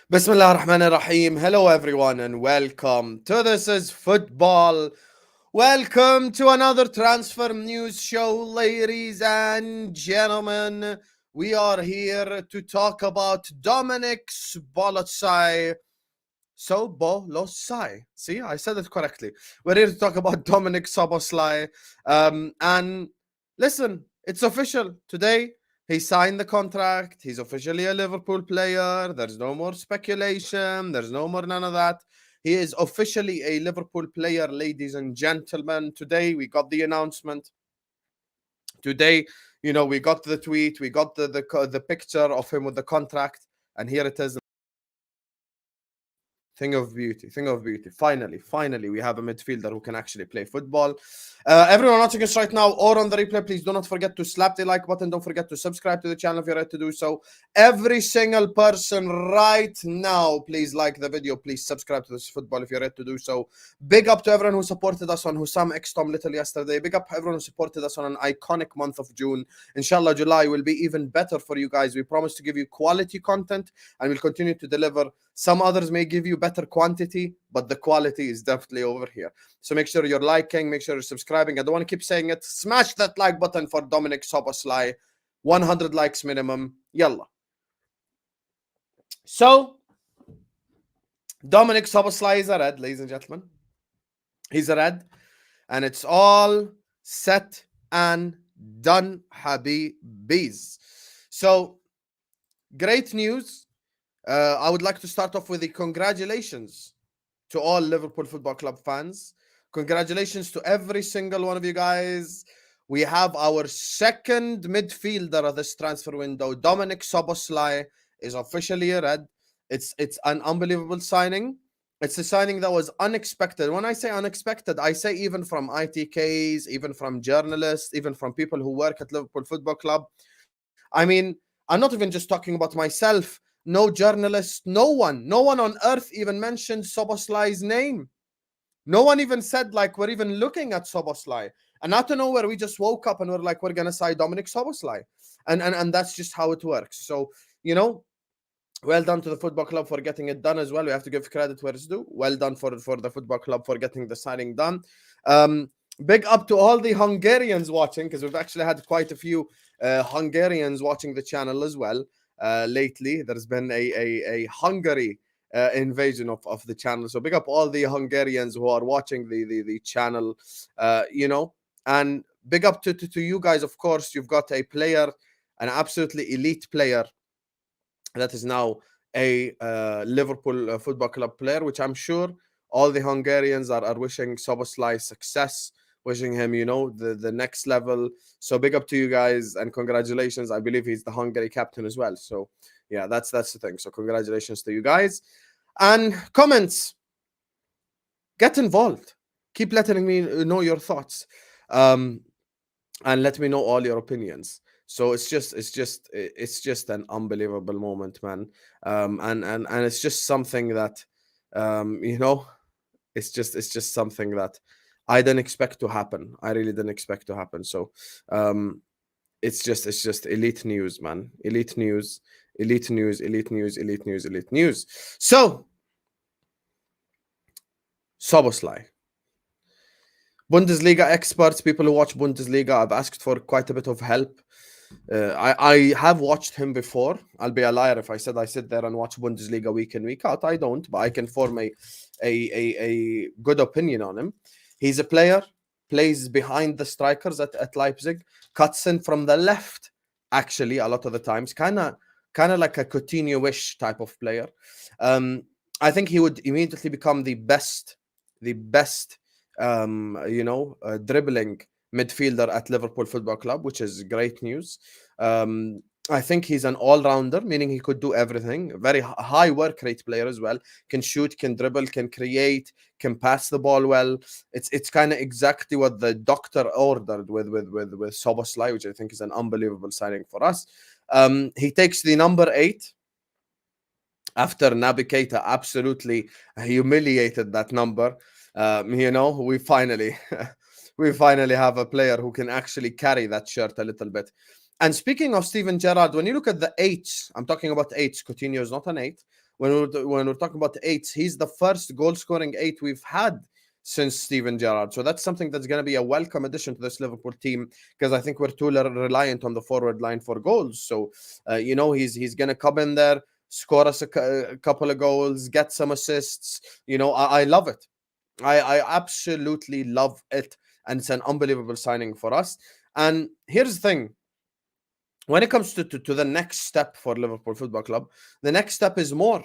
Bismillah ar-Rahman ar-Rahim. Hello everyone and welcome to This is Football. Welcome to another transfer news show, ladies and gentlemen. We are here to talk about Dominik Szoboszlai. See, I said it correctly. We're here to talk about Dominik Szoboszlai. And listen, it's official. Today, he signed the contract. He's officially a Liverpool player. There's no more speculation. There's no more none of that. He is officially a Liverpool player, ladies and gentlemen. Today, we got the announcement. Today, we got the tweet. We got the picture of him with the contract. And here it is. Thing of beauty. Finally, we have a midfielder who can actually play football. Everyone watching us right now or on the replay, please do not forget to slap the like button. Don't forget to subscribe to the channel if you're ready to do so. Every single person right now, please like the video. Please subscribe to This Football if you're ready to do so. Big up to everyone who supported us on Hussam X Tom Little yesterday. Big up everyone who supported us on an iconic month of June. Inshallah, July will be even better for you guys. We promise to give you quality content and we'll continue to deliver. Some others may give you better quantity, but the quality is definitely over here. So make sure you're liking, make sure you're subscribing. I don't want to keep saying it. Smash that like button for Dominik Szoboszlai. 100 likes minimum. Yalla. So, Dominik Szoboszlai is a red, ladies and gentlemen. He's a red. And it's all set and done, Habibis. So, great news. I would like to start off with the congratulations to all Liverpool Football Club fans. Congratulations to every single one of you guys. We have our second midfielder of this transfer window. Dominik Szoboszlai is officially a red. It's an unbelievable signing. It's a signing that was unexpected. When I say unexpected, I say even from ITKs, even from journalists, even from people who work at Liverpool Football Club. I mean, I'm not even just talking about myself. No journalist, no one on earth even mentioned Szoboszlai's name. No one even said, like, we're even looking at Szoboszlai. And out of nowhere, we just woke up and we're like, we're going to sign Dominik Szoboszlai. And that's just how it works. So, well done to the football club for getting it done as well. We have to give credit where it's due. Well done for the football club for getting the signing done. Big up to all the Hungarians watching, because we've actually had quite a few Hungarians watching the channel as well. Lately, there's been a Hungary invasion of the channel. So big up all the Hungarians who are watching the channel, and big up to you guys. Of course, you've got a player, an absolutely elite player that is now a Liverpool Football Club player, which I'm sure all the Hungarians are wishing Szoboszlai success, wishing him, the next level. So big up to you guys and congratulations. I believe he's the Hungary captain as well. So yeah, that's the thing. So congratulations to you guys. And comments, get involved. Keep letting me know your thoughts, and let me know all your opinions. So it's just an unbelievable moment, man. And it's just something that, it's just something that I didn't expect to happen. I really didn't expect to happen. So it's just elite news, man. Elite news. So Szoboszlai. Bundesliga experts, people who watch Bundesliga, I've asked for quite a bit of help. I have watched him before. I'll be a liar if I said I sit there and watch Bundesliga week in, week out. I don't, but I can form a good opinion on him. He's a player, plays behind the strikers at Leipzig, cuts in from the left, actually, a lot of the times. Kind of like a Coutinho-ish type of player. I think he would immediately become the best dribbling midfielder at Liverpool Football Club, which is great news. I think he's an all-rounder, meaning he could do everything. Very high work rate player as well. Can shoot, can dribble, can create, can pass the ball well. It's kind of exactly what the doctor ordered with Szoboszlai, which I think is an unbelievable signing for us. He takes the number 8 after Naby Keita absolutely humiliated that number. We finally have a player who can actually carry that shirt a little bit. And speaking of Steven Gerrard, when you look at the 8s, I'm talking about 8s. Coutinho is not an 8. when we're talking about eights, he's the first goal-scoring eight we've had since Steven Gerrard. So that's something that's going to be a welcome addition to this Liverpool team, because I think we're too reliant on the forward line for goals. So, you know, he's going to come in there, score us a couple of goals, get some assists. You know, I love it. I absolutely love it. And it's an unbelievable signing for us. And here's the thing. When it comes to the next step for Liverpool Football Club, the next step is more.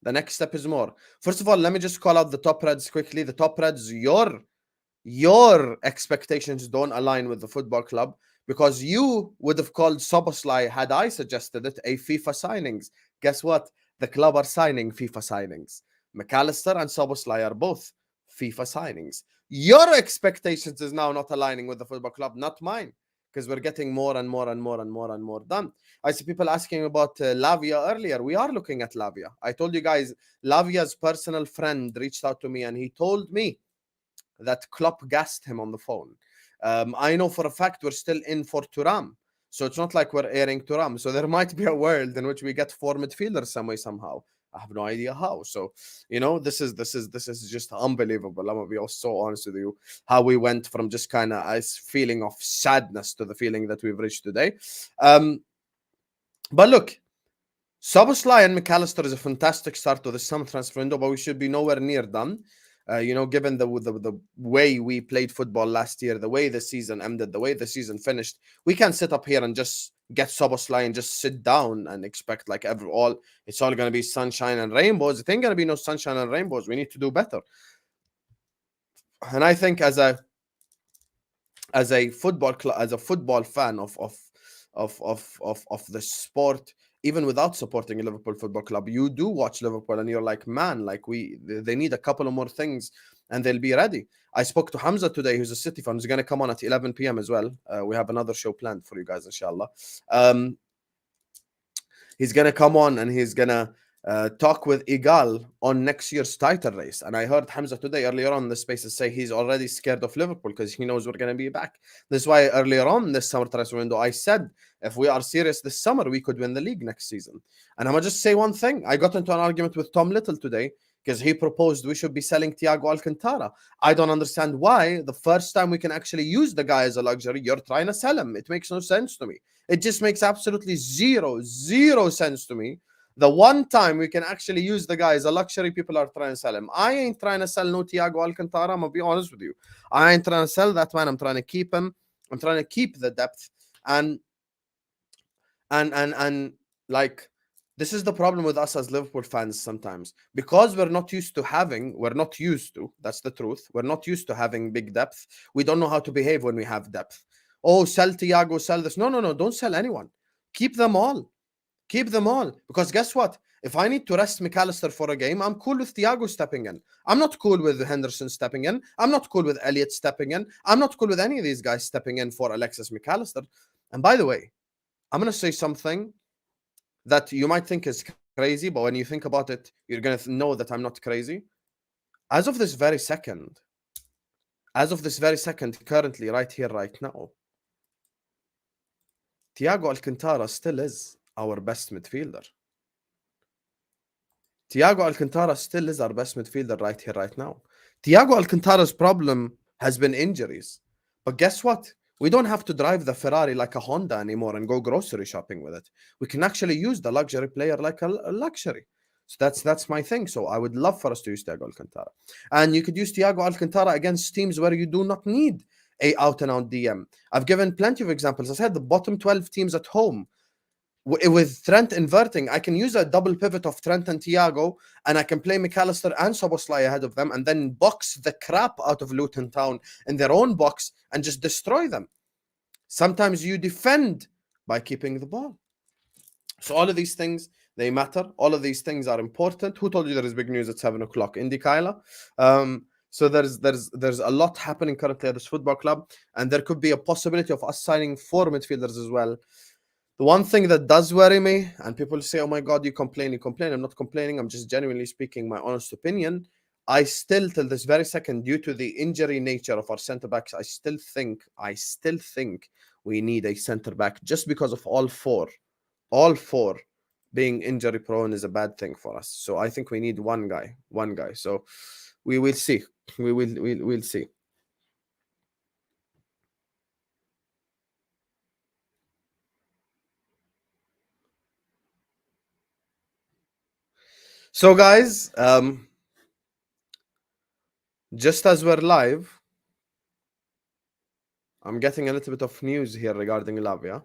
The next step is more. First of all, let me just call out the top Reds quickly. The top Reds, your expectations don't align with the football club, because you would have called Szoboszlai, had I suggested it, a FIFA signings. Guess what? The club are signing FIFA signings. MacAllister and Szoboszlai are both FIFA signings. Your expectations is now not aligning with the football club, not mine, because we're getting more and more and more and more and more done. I see people asking about Lavia earlier. We are looking at Lavia. I told you guys, Lavia's personal friend reached out to me and he told me that Klopp gassed him on the phone. I know for a fact we're still in for Thuram. So it's not like we're airing Thuram. So there might be a world in which we get 4 midfielders some way, somehow. I have no idea how. So, you know, this is just unbelievable. I'm gonna be so honest with you, how we went from just kind of a feeling of sadness to the feeling that we've reached today. But look, Szoboszlai and MacAllister is a fantastic start to the summer transfer window, but we should be nowhere near done. You know, given the way we played football last year, the way the season ended, the way the season finished, we can't sit up here and just get Szoboszlai and just sit down and expect like it's all going to be sunshine and rainbows. It ain't going to be no sunshine and rainbows. We need to do better. And I think as a football fan of the sport, even without supporting a Liverpool Football Club, you do watch Liverpool and you're like, man, like they need a couple of more things and they'll be ready. I spoke to Hamza today, who's a City fan, who's going to come on at 11 p.m. as well. We have another show planned for you guys, inshallah. He's going to come on and he's going to talk with Igal on next year's title race. And I heard Hamza today earlier on in the spaces say he's already scared of Liverpool because he knows we're going to be back. This is why earlier on this summer transfer window, I said, if we are serious this summer, we could win the league next season. And I'm going to just say one thing. I got into an argument with Tom Little today because he proposed we should be selling Thiago Alcantara. I don't understand why the first time we can actually use the guy as a luxury, you're trying to sell him. It makes no sense to me. It just makes absolutely zero sense to me. The one time we can actually use the guy as a luxury, people are trying to sell him. I ain't trying to sell no Thiago Alcantara. I'm going to be honest with you. I ain't trying to sell that man. I'm trying to keep him. I'm trying to keep the depth. And like, this is the problem with us as Liverpool fans sometimes. Because we're not used to, that's the truth. We're not used to having big depth. We don't know how to behave when we have depth. Oh, sell Thiago, sell this. No. Don't sell anyone. Keep them all. Keep them all. Because guess what? If I need to rest MacAllister for a game, I'm cool with Thiago stepping in. I'm not cool with Henderson stepping in. I'm not cool with Elliott stepping in. I'm not cool with any of these guys stepping in for Alexis MacAllister. And by the way, I'm going to say something that you might think is crazy, but when you think about it, you're going to know that I'm not crazy. As of this very second, currently, right here, right now, Thiago Alcantara still is our best midfielder. Thiago Alcantara still is our best midfielder right here, right now. Thiago Alcantara's problem has been injuries. But guess what? We don't have to drive the Ferrari like a Honda anymore and go grocery shopping with it. We can actually use the luxury player like a luxury. So that's my thing. So I would love for us to use Thiago Alcantara. And you could use Thiago Alcantara against teams where you do not need a out-and-out DM. I've given plenty of examples. I said the bottom 12 teams at home, with Trent inverting, I can use a double pivot of Trent and Thiago, and I can play MacAllister and Szoboszlai ahead of them, and then box the crap out of Luton Town in their own box and just destroy them. Sometimes you defend by keeping the ball. So all of these things, they matter. All of these things are important. Who told you there is big news at 7 o'clock? Indy Kyla. So there's a lot happening currently at this football club, and there could be a possibility of us signing 4 midfielders as well. The one thing that does worry me, and people say, oh my God, you complain. I'm not complaining. I'm just genuinely speaking my honest opinion. I still, till this very second, due to the injury nature of our centre-backs, I still think we need a centre-back just because of all four being injury prone is a bad thing for us. So I think we need one guy. So we will see. We'll see. So guys, just as we're live, I'm getting a little bit of news here regarding Lavia.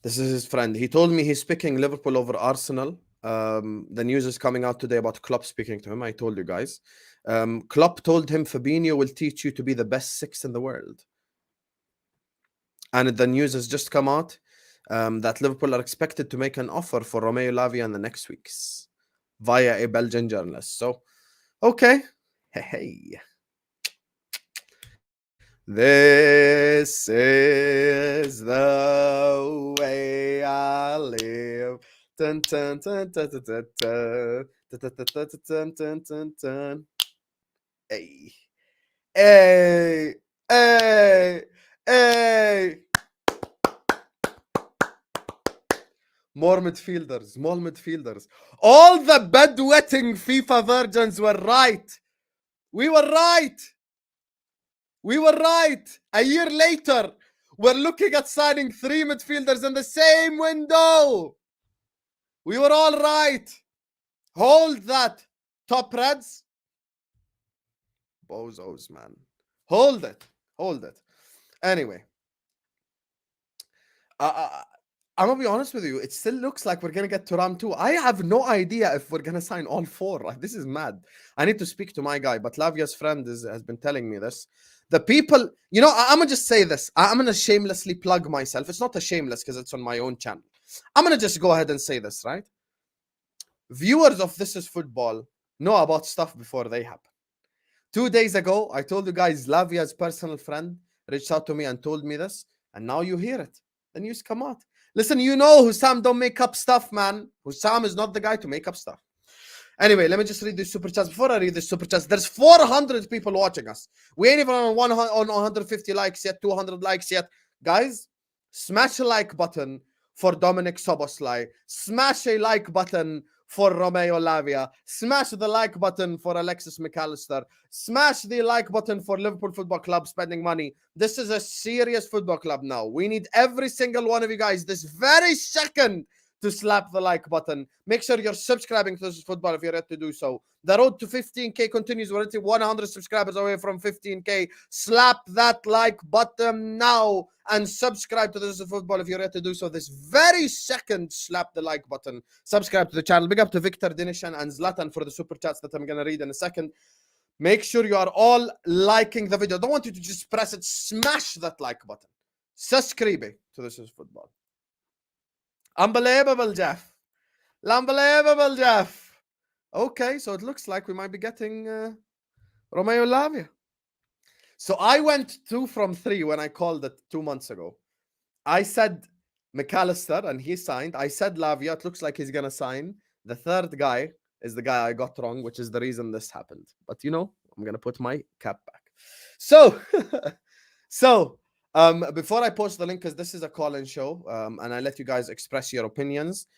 This is his friend. He told me he's picking Liverpool over Arsenal. The news is coming out today about Klopp speaking to him. I told you guys. Klopp told him Fabinho will teach you to be the best six in the world. And the news has just come out that Liverpool are expected to make an offer for Romeo Lavia in the next weeks via a Belgian journalist. So, okay. Hey. This is the way I live. Dun, dun, dun, dun, dun, dun, dun. Dun, dun, dun, dun, dun, dun, dun. Hey. Hey. Hey. Hey. More midfielders. More midfielders. All the bedwetting FIFA virgins were right. We were right. We were right. A year later, we're looking at signing 3 midfielders in the same window. We were all right. Hold that, top Reds. Bozos, man. Hold it. Hold it. Anyway. I'm going to be honest with you. It still looks like we're going to get Thuram too. I have no idea if we're going to sign all 4. This is mad. I need to speak to my guy. But Lavia's friend has been telling me this. The people, you know, I'm going to just say this. I'm going to shamelessly plug myself. It's not a shameless because it's on my own channel. I'm going to just go ahead and say this, right? Viewers of This Is Football know about stuff before they happen. 2 days ago, I told you guys Lavia's personal friend reached out to me and told me this. And now you hear it. The news come out. Listen, you know Hussam don't make up stuff, man. Hussam is not the guy to make up stuff. Anyway, let me just read this super chats. Before I read this super chats, there's 400 people watching us. We ain't even on 150 likes yet, 200 likes yet. Guys, smash a like button for Dominik Szoboszlai. Smash a like button for Romeo Lavia. Smash the like button for Alexis MacAllister. Smash the like button for Liverpool Football Club spending money. This is a serious football club now. We need every single one of you guys this very second to slap the like button. Make sure you're subscribing to This Is Football if you're ready to do so. The road to 15K continues. We're already 100 subscribers away from 15K. Slap that like button now and subscribe to This Is Football if you're ready to do so. This very second, slap the like button. Subscribe to the channel. Big up to Victor, Dinishan, and Zlatan for the super chats that I'm going to read in a second. Make sure you are all liking the video. I don't want you to just press it. Smash that like button. Subscribe to This Is Football. Unbelievable, Jeff. Unbelievable, Jeff. Okay, so it looks like we might be getting Romeo Lavia. So I went 2 from 3 when I called it 2 months ago. I said MacAllister, and he signed. I said Lavia. It looks like he's going to sign. The third guy is the guy I got wrong, which is the reason this happened. But, you know, I'm going to put my cap back. So, before I post the link, because this is a call-in show, and I let you guys express your opinions,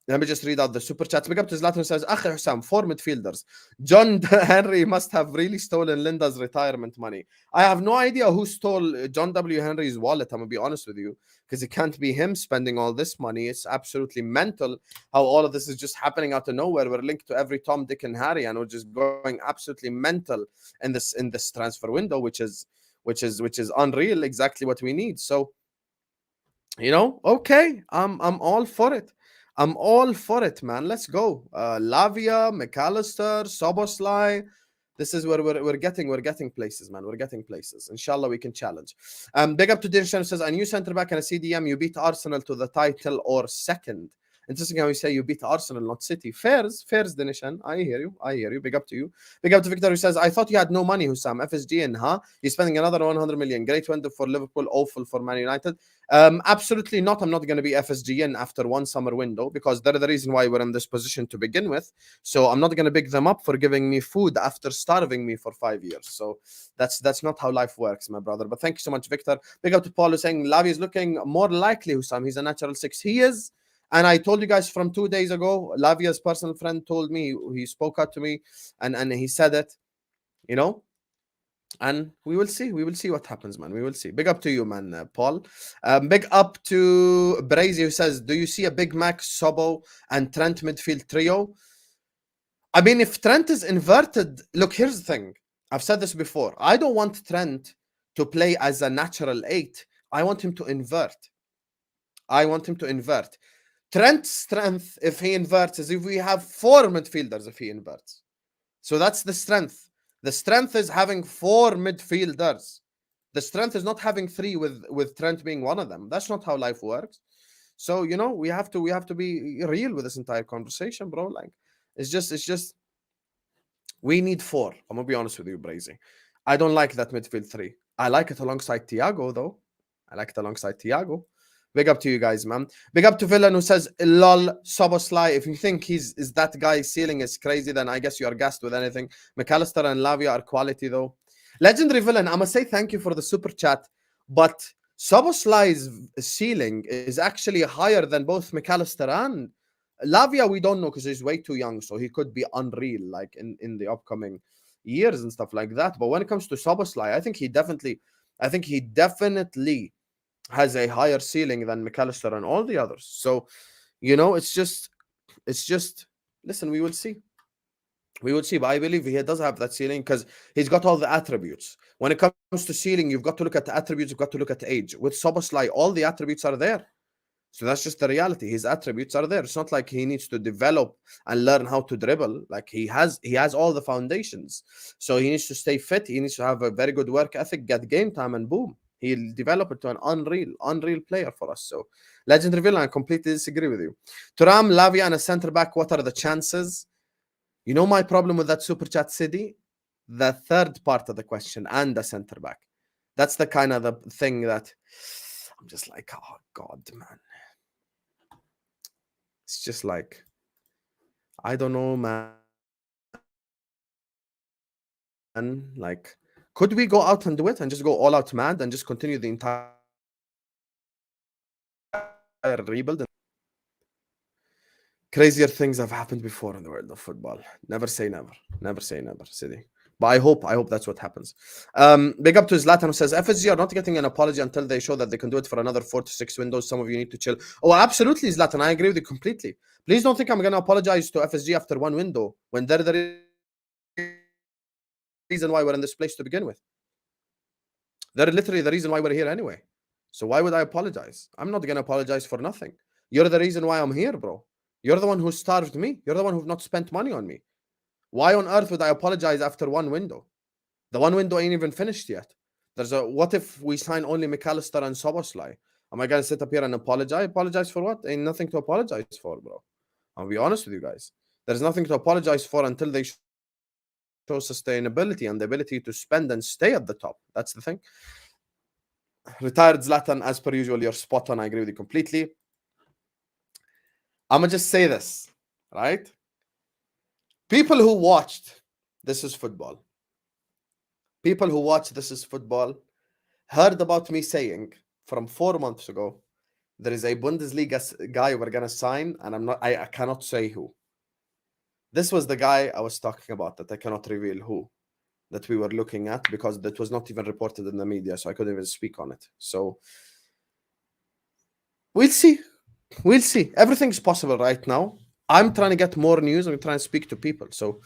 let me just read out the super chats. Big up to Zlatan, who says, Akhi Hussam, 4 midfielders. John Henry must have really stolen Linda's retirement money. I have no idea who stole John W. Henry's wallet, I'm going to be honest with you, because it can't be him spending all this money. It's absolutely mental how all of this is just happening out of nowhere. We're linked to every Tom, Dick, and Harry, and we're just going absolutely mental in this transfer window, which is unreal, exactly what we need. So, you know, okay, I'm all for it. I'm all for it, man. Let's go. Lavia, MacAllister, Szoboszlai. This is where we're getting places, man. We're getting places. Inshallah, we can challenge. Big up to Dinshan, says, a new centre back and a CDM. You beat Arsenal to the title or second. Interesting how you say you beat Arsenal, not City. Fairs, Dinishan. I hear you. Big up to you. Big up to Victor, who says, I thought you had no money, Hussam. FSG in, huh? You're spending another 100 million. Great window for Liverpool, awful for Man United. Absolutely not. I'm not going to be FSG in after one summer window, because they're the reason why we're in this position to begin with. So I'm not going to big them up for giving me food after starving me for 5 years. So that's not how life works, my brother. But thank you so much, Victor. Big up to Paul, who's saying Lavia is looking more likely, Hussam. He's a natural 6. He is. And I told you guys from 2 days ago, Lavia's personal friend told me, he spoke out to me, and he said it, you know. And we will see what happens, man. We will see. Big up to you, man, Paul. Big up to Brazy, who says, do you see a Big Mac, Sobo, and Trent midfield trio? I mean, if Trent is inverted, look, here's the thing. I've said this before. I don't want Trent to play as a natural 8. I want him to invert. Trent's strength, if he inverts, is if we have 4 midfielders if he inverts. So that's the strength. The strength is having 4 midfielders. The strength is not having 3 with Trent being one of them. That's not how life works. So, you know, we have to be real with this entire conversation, bro. Like, it's just we need 4. I'm gonna be honest with you, Brazy. I don't like that midfield 3. I like it alongside Thiago, though. Big up to you guys, man. Big up to Villain, who says, lol, Szoboszlai. If you think is that guy's ceiling is crazy, then I guess you are gassed with anything. MacAllister and Lavia are quality, though. Legendary Villain, I'm going to say thank you for the super chat, but Szoboszlai's ceiling is actually higher than both MacAllister and Lavia. We don't know because he's way too young, so he could be unreal, like, in the upcoming years and stuff like that. But when it comes to Szoboszlai, I think he definitely has a higher ceiling than MacAllister and all the others. So, you know, it's just listen, we will see. But I believe he does have that ceiling because he's got all the attributes. When it comes to ceiling, you've got to look at the attributes, you've got to look at the age. With Szoboszlai, all the attributes are there. So that's just the reality. His attributes are there. It's not like he needs to develop and learn how to dribble. Like, he has all the foundations. So he needs to stay fit. He needs to have a very good work ethic, get game time, and boom, he'll develop it to an unreal player for us. So, Legendary Villain, I completely disagree with you. Thuram, Lavia, and a centre back. What are the chances? You know my problem with that super chat, City? The third part of the question, and the centre back. That's the kind of the thing that I'm just like, oh God, man. It's just like, I don't know, man. And like, could we go out and do it and just go all out mad and just continue the entire rebuild? Crazier things have happened before in the world of football. Never say never. Never say never, City. But I hope that's what happens. Big up to Zlatan, who says, FSG are not getting an apology until they show that they can do it for another 4 to 6 windows. Some of you need to chill. Oh, absolutely, Zlatan. I agree with you completely. Please don't think I'm going to apologize to FSG after 1 window when they're the reason why we're in this place to begin with. They're literally the reason why we're here anyway. So why would I apologize? I'm not going to apologize for nothing. You're the reason why I'm here, bro. You're the one who starved me. You're the one who've not spent money on me. Why on earth would I apologize after 1 window? The 1 window ain't even finished yet. What if we sign only MacAllister and Szoboszlai? Am I going to sit up here and apologize? Apologize for what? Ain't nothing to apologize for, bro. I'll be honest with you guys. There's nothing to apologize for until they show sustainability and the ability to spend and stay at the top. That's the thing. Retired Zlatan, as per usual, you're spot on. I agree with you completely. I'm going to just say this, right? People who watched This Is Football, heard about me saying from 4 months ago, there is a Bundesliga guy we're going to sign, and I cannot say who. This was the guy I was talking about, that I cannot reveal who, that we were looking at, because that was not even reported in the media, so I couldn't even speak on it. So we'll see. Everything's possible right now. I'm trying to get more news. I'm trying to speak to people. So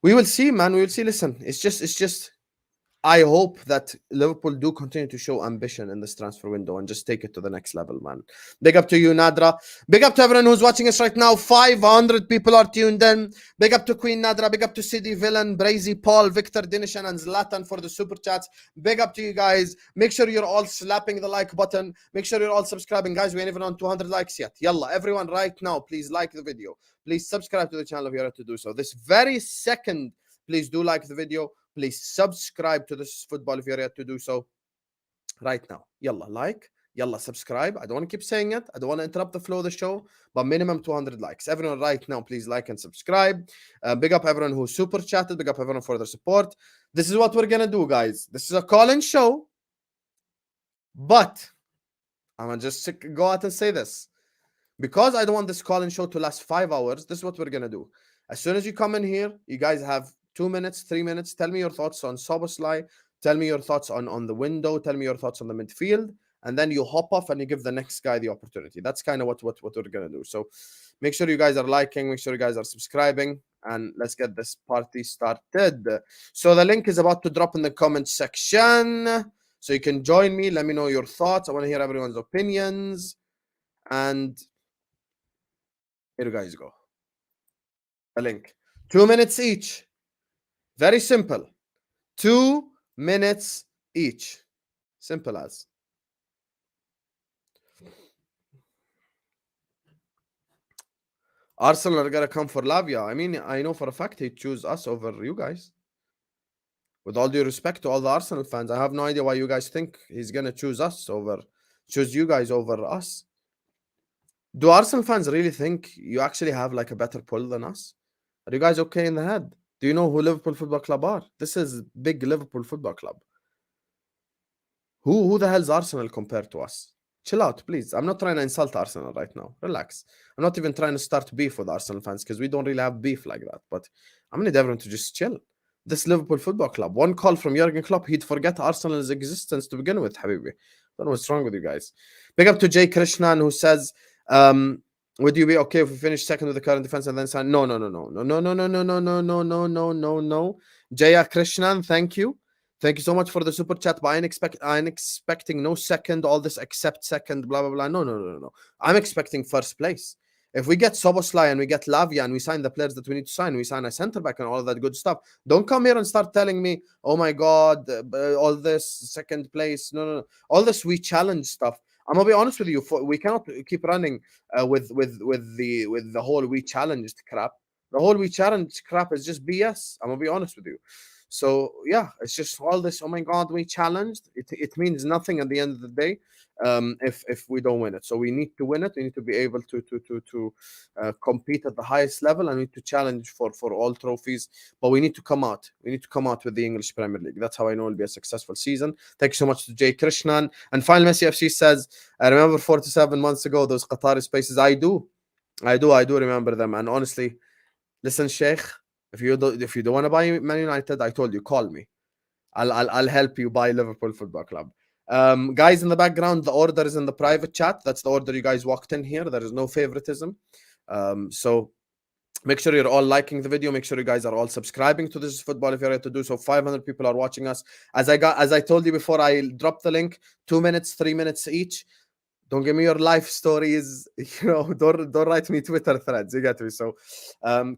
we will see, man. We will see. Listen, it's just I hope that Liverpool do continue to show ambition in this transfer window and just take it to the next level, man. Big up to you, Nadra. Big up to everyone who's watching us right now. 500 people are tuned in. Big up to Queen Nadra. Big up to City Villain, Brazy, Paul, Victor, Dinishan, and Zlatan for the super chats. Big up to you guys. Make sure you're all slapping the like button. Make sure you're all subscribing. Guys, we ain't even on 200 likes yet. Yalla, everyone right now, please like the video. Please subscribe to the channel if you're to do so. This very second, please do like the video. Please subscribe to this football if you're yet to do so right now. Yalla, like. Yalla, subscribe. I don't want to keep saying it. I don't want to interrupt the flow of the show, but minimum 200 likes. Everyone right now, please like and subscribe. Big up everyone who super chatted. Big up everyone for their support. This is what we're going to do, guys. This is a call-in show, but I'm going to just go out and say this. Because I don't want this call-in show to last 5 hours, this is what we're going to do. As soon as you come in here, you guys have 2 minutes, 3 minutes. Tell me your thoughts on Szoboszlai. Tell me your thoughts on the window. Tell me your thoughts on the midfield. And then you hop off and you give the next guy the opportunity. That's kind of what we're going to do. So make sure you guys are liking. Make sure you guys are subscribing. And let's get this party started. So the link is about to drop in the comment section. So you can join me. Let me know your thoughts. I want to hear everyone's opinions. And here you guys go. The link. 2 minutes each. Very simple. 2 minutes each. Simple as. Arsenal are going to come for Lavia. I mean, I know for a fact he'd choose us over you guys. With all due respect to all the Arsenal fans, I have no idea why you guys think he's going to choose you guys over us. Do Arsenal fans really think you actually have like a better pull than us? Are you guys okay in the head? Do you know who Liverpool Football Club are? This is big Liverpool Football Club. Who the hell's Arsenal compared to us? Chill out, please. I'm not trying to insult Arsenal right now. Relax. I'm not even trying to start beef with Arsenal fans because we don't really have beef like that. But I'm going to need everyone to just chill. This Liverpool Football Club. One call from Jurgen Klopp, he'd forget Arsenal's existence to begin with, Habibi. I don't know what's wrong with you guys. Big up to Jay Krishnan who says, would you be okay if we finish second with the current defense and then sign? No. Jaya Krishnan, thank you. Thank you so much for the super chat. But I'm expecting no second, all this except second, blah, blah, blah. No. I'm expecting first place. If we get Szoboszlai and we get Lavia and we sign the players that we need to sign, we sign a centre back and all that good stuff. Don't come here and start telling me, oh my God, all this second place. No. All this we challenge stuff. I'm gonna be honest with you. We cannot keep running with the whole we challenged crap. The whole we challenged crap is just BS. I'm gonna be honest with you. So yeah, it's just all this. Oh my God, we challenged. It means nothing at the end of the day. If we don't win it, so we need to win it. We need to be able to compete at the highest level, and we need to challenge for all trophies. But we need to come out. We need to come out with the English Premier League. That's how I know it'll be a successful season. Thank you so much to Jay Krishnan. And Final Messi FC says, I remember 47 months ago those Qatari spaces. I do remember them. And honestly, listen, Sheikh. If you don't want to buy Man United, I told you, call me. I'll help you buy Liverpool Football Club. Guys in the background, the order is in the private chat. That's the order you guys walked in here. There is no favoritism. So make sure you're all liking the video. Make sure you guys are all subscribing to This Is Football if you're ready to do so. 500 people are watching us. As I told you before, I dropped the link. 2 minutes, 3 minutes each. Don't give me your life stories, don't write me Twitter threads, you get me? So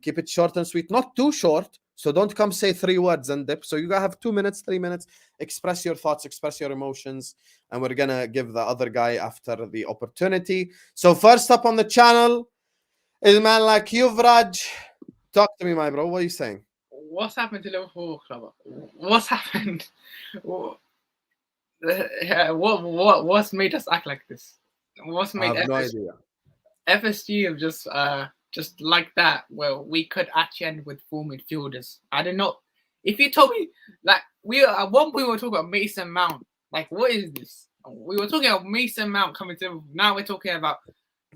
keep it short and sweet, not too short. So don't come say 3 words and dip. So you gotta have 2 minutes, 3 minutes, express your thoughts, express your emotions. And we're gonna give the other guy after the opportunity. So first up on the channel is a man like Yuvraj. Talk to me, my bro. What are you saying? What's happened to Liverpool Club? What's happened? What's made us act like this? What's made I have no idea. FSG have just like that? Well, we could actually end with 4 midfielders. I don't know. If you told me, like, at one point we were talking about Mason Mount. Like, what is this? We were talking about Mason Mount coming to. Now we're talking about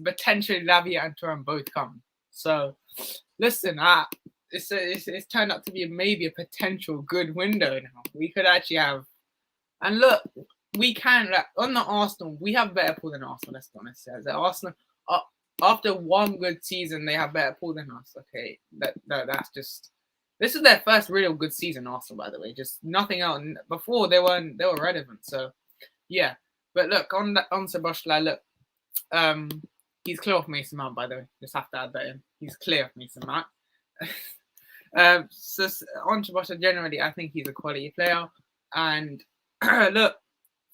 potentially Lavia and Thuram both come. So, listen, it's turned out to be maybe a potential good window now. We could actually have. And look, we can, like, on the Arsenal, we have better pull than Arsenal, let's be honest. The Arsenal, after one good season, they have better pull than us. Okay, that's just This is their first real good season, Arsenal, by the way. Just nothing else. Before they were relevant. So yeah. But look, on Szoboszlai, look, he's clear off Mason Mount, by the way. Just have to add that in. He's clear off Mason Mount. So on Szoboszlai, generally, I think he's a quality player. And look,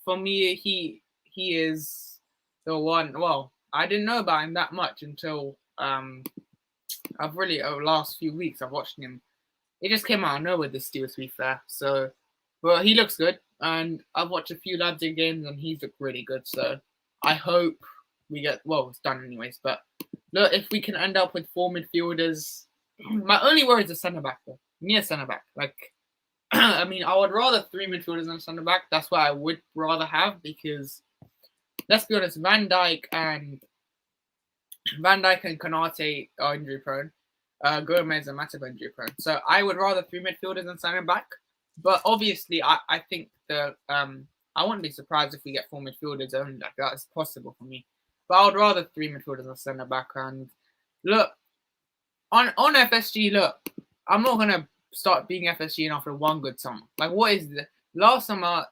for me, he is the one. Well, I didn't know about him that much until I've really over the last few weeks I've watched him. It just came out of nowhere, this deal, to be fair. So, but he looks good, and I've watched a few Lavia games, and he's looked really good. So, I hope we get. Well, it's done anyways. But look, if we can end up with 4 midfielders, my only worry is a centre back. Though, near centre back, like. I mean, I would rather 3 midfielders than centre back. That's what I would rather have, because let's be honest, Van Dijk and Konate are injury prone. Gomez and Matip are injury prone. So I would rather 3 midfielders than centre back. But obviously, I think I wouldn't be surprised if we get 4 midfielders only. Like, that is possible for me. But I would rather 3 midfielders than centre back. And look, on FSG, look, I'm not gonna start being FSG after one good summer. Like, what is the last summer?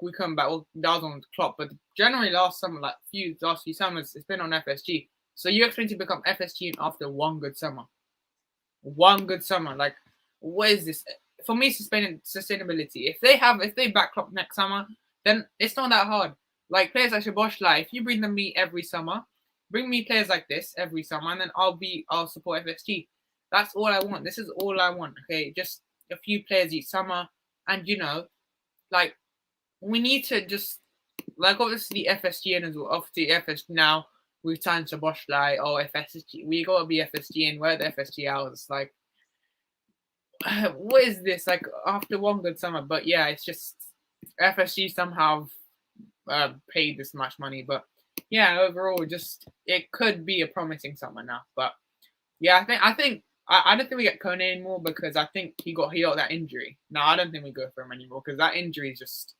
We come back. Well, that was on Klopp, but generally last summer, last few summers, it's been on FSG. So you expect to become FSG after one good summer. One good summer. Like, what is this? For me, sustainability. If they back Klopp next summer, then it's not that hard. Like players like Szoboszlai, if you bring them me every summer, bring me players like this every summer, and then I'll support FSG. That's all I want. This is all I want. Okay, just a few players each summer, and like we need to just like obviously FSG in as well. Obviously FSG now we've signed Szoboszlai or FSG. We gotta be FSG in. Where the FSG hours? Like, what is this? Like after one good summer, but yeah, it's just FSG somehow paid this much money, but yeah, overall, just it could be a promising summer now. But yeah, I don't think we get Kone anymore, because I think he got that injury. No, I don't think we go for him anymore, because that injury just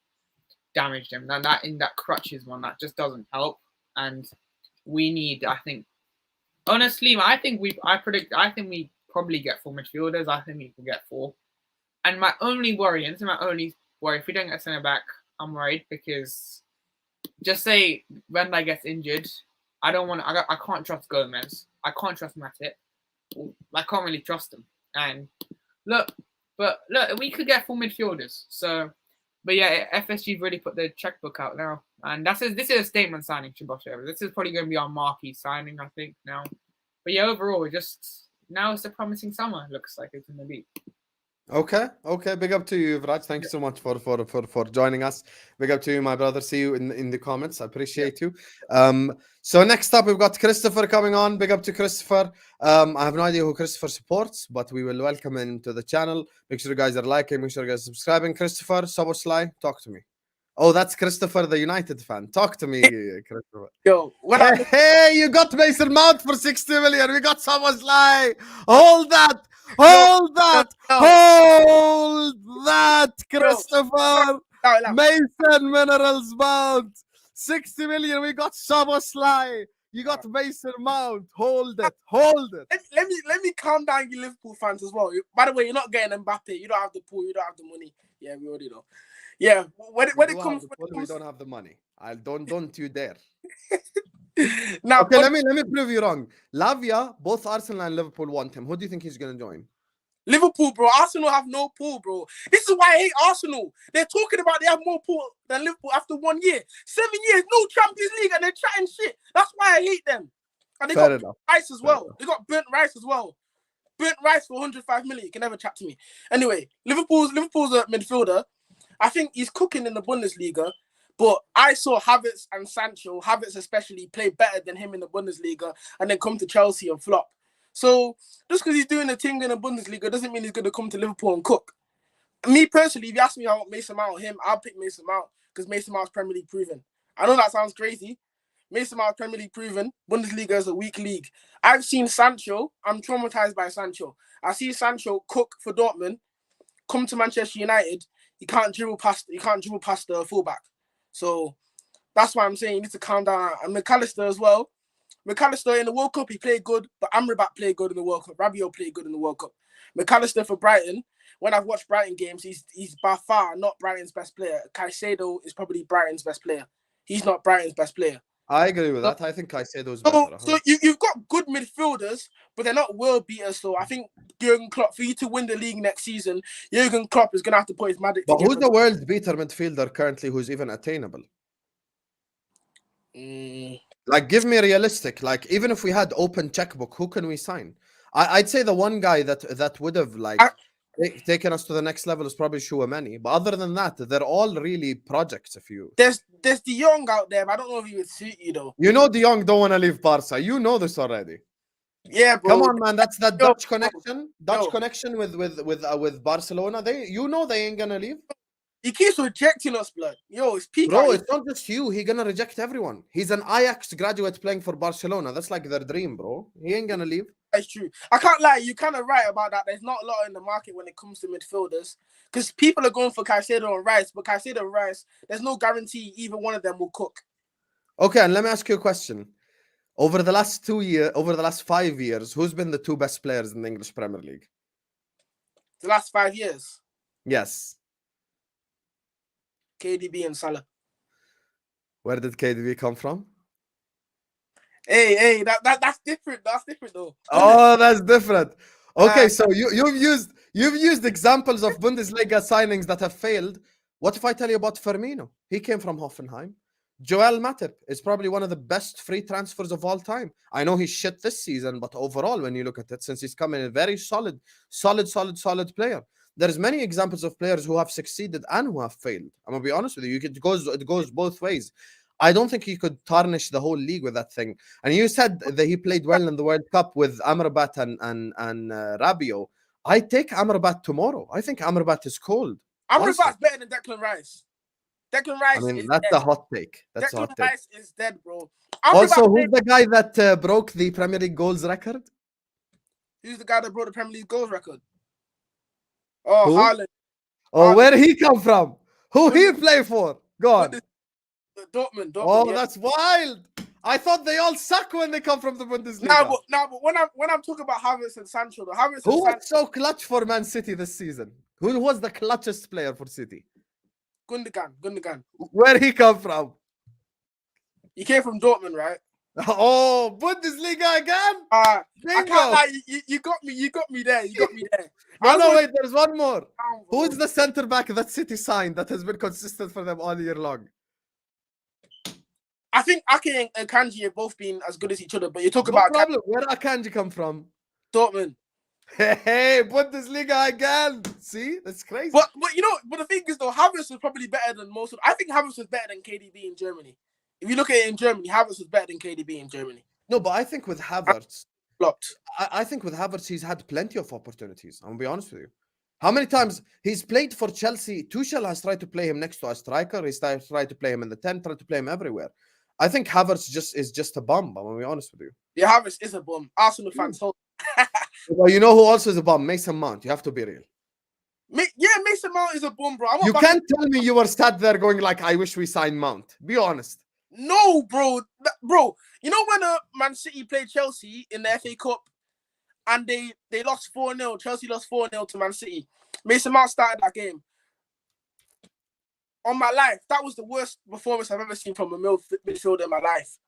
damaged him. And that crutches one, that just doesn't help. And we need, I think, honestly, I think we probably get 4 midfielders. I think we can get 4. And my only worry, if we don't get centre back, I'm worried, because just say Van Dijk gets injured, I can't trust Gomez. I can't trust Matip. I can't really trust them. And look, we could get 4 midfielders. So, but yeah, FSG really put their checkbook out now, and this is a statement signing. Szoboszlai. This is probably going to be our marquee signing, I think now. But yeah, overall, now it's a promising summer. It looks like it's going to be. Okay. Big up to you, Vraj. Thank you so much for joining us. Big up to you, my brother. See you in the comments. I appreciate you. So next up, we've got Christopher coming on. Big up to Christopher. I have no idea who Christopher supports, but we will welcome him to the channel. Make sure you guys are liking. Make sure you guys are subscribing. Christopher, Szoboszlai, talk to me. Oh, that's Christopher, the United fan. Talk to me, Christopher. Yo, hey, you got Mason Mount for 60 million. We got Szoboszlai. Hold that, Christopher. Mason Minerals Mount. 60 million. We got Szoboszlai. You got Mason Mount. Hold it. Let me calm down, you Liverpool fans as well. By the way, you're not getting Mbappe. You don't have the pool. You don't have the money. Yeah, we already know. Yeah, when it comes, we don't have the money. Don't you dare. Now, okay, let me prove you wrong. Lavia, both Arsenal and Liverpool want him. Who do you think he's gonna join? Liverpool, bro. Arsenal have no pool, bro. This is why I hate Arsenal. They're talking about they have more pool than Liverpool after 1 year. 7 years, no Champions League, and they're chatting shit. That's why I hate them. And they got Rice as well. They got burnt Rice as well. Burnt Rice for 105 million. You can never chat to me. Anyway, Liverpool's a midfielder. I think he's cooking in the Bundesliga, but I saw Havertz and Sancho, Havertz especially, play better than him in the Bundesliga and then come to Chelsea and flop. So just because he's doing a thing in the Bundesliga doesn't mean he's going to come to Liverpool and cook. Me personally, if you ask me, I want Mason Mount or him, I'll pick Mason Mount because Mason Mount's Premier League proven. I know that sounds crazy. Mason Mount's Premier League proven. Bundesliga is a weak league. I've seen Sancho. I'm traumatized by Sancho. I see Sancho cook for Dortmund, come to Manchester United. He can't dribble past the fullback. So that's why I'm saying you need to calm down. And MacAllister as well. MacAllister in the World Cup, he played good, but Amrabat played good in the World Cup. Rabiot played good in the World Cup. MacAllister for Brighton. When I've watched Brighton games, he's by far not Brighton's best player. Caicedo is probably Brighton's best player. He's not Brighton's best player. I agree with that. I think Caicedo's better. So you've got good midfielders, but they're not world beaters. So I think Jurgen Klopp, for you to win the league next season, Jurgen Klopp is going to have to put his magic But together. who's the world beater midfielder currently who's even attainable? Like, give me realistic. Like, even if we had open checkbook, who can we sign? I'd say the one guy that would have taken us to the next level is probably Chouameni. But other than that, they're all really projects. There's De Jong out there, but I don't know if he would suit you though. You know De Jong don't want to leave Barca. You know this already. Yeah, bro. Come on, man. That's that Dutch connection. Dutch connection with Barcelona. They ain't gonna leave. He keeps rejecting us, blood. Yo, it's peak. Bro, it's not just you. He's gonna reject everyone. He's an Ajax graduate playing for Barcelona. That's like their dream, bro. He ain't gonna leave. That's true. I can't lie. You're kind of right about that. There's not a lot in the market when it comes to midfielders. Because people are going for Caicedo and Rice. But Caicedo and Rice, there's no guarantee either one of them will cook. Okay, and let me ask you a question. Over the last 5 years, who's been the two best players in the English Premier League? The last 5 years? Yes. KDB and Salah. Where did KDB come from? Hey, that's different. That's different though. Oh, that's different. Okay, so you've used examples of Bundesliga signings that have failed. What if I tell you about Firmino? He came from Hoffenheim. Joel Matip is probably one of the best free transfers of all time. I know he's shit this season, but overall, when you look at it, since he's come in a very solid player. There's many examples of players who have succeeded and who have failed. I'm gonna be honest with you. It goes both ways. I don't think you could tarnish the whole league with that thing. And you said that he played well in the World Cup with Amrabat and Rabiot. I take Amrabat tomorrow. I think Amrabat is cold. Amrabat's better than Declan Rice. Declan Rice. I mean, that's a hot take. That's a hot take. Declan Rice is dead, bro. Also, who's the guy that broke the Premier League goals record? Who's the guy that broke the Premier League goals record? Oh, Haaland. Oh, where he come from? Who he play for? Go on. Dortmund. Oh, yeah. That's wild. I thought they all suck when they come from the Bundesliga. No, but when I'm talking about Havertz and Sancho, who was so clutch for Man City this season? Who was the clutchest player for City? Gundogan. Where he come from? He came from Dortmund, right? Oh, Bundesliga again? I can't lie. You got me there. No, wait. There's one more. Who's the centre back that City signed that has been consistent for them all year long? I think Ake and Kanji have both been as good as each other, but you talk No about problem. Where did Akanji come from? Dortmund. Hey, Bundesliga again. See, that's crazy. But the thing is though, Havertz was probably better than most of. I think Havertz was better than KDB in Germany. If you look at it in Germany, Havertz was better than KDB in Germany. No, but I think with Havertz, blocked. I think with Havertz, he's had plenty of opportunities. I'm gonna be honest with you. How many times he's played for Chelsea? Tuchel has tried to play him next to a striker. He's tried to play him in the 10, tried to play him everywhere. I think Havertz is just a bum. I'm gonna be honest with you. Yeah, Havertz is a bum. Arsenal fans. Well, you know who also is a bum? Mason Mount. You have to be real. Mason Mount is a bum, bro. You can't tell me you were sat there going like, I wish we signed Mount. Be honest. No, bro. Bro, you know when Man City played Chelsea in the FA Cup and they lost 4-0. Chelsea lost 4-0 to Man City. Mason Mount started that game. On my life, that was the worst performance I've ever seen from a midfielder in my life.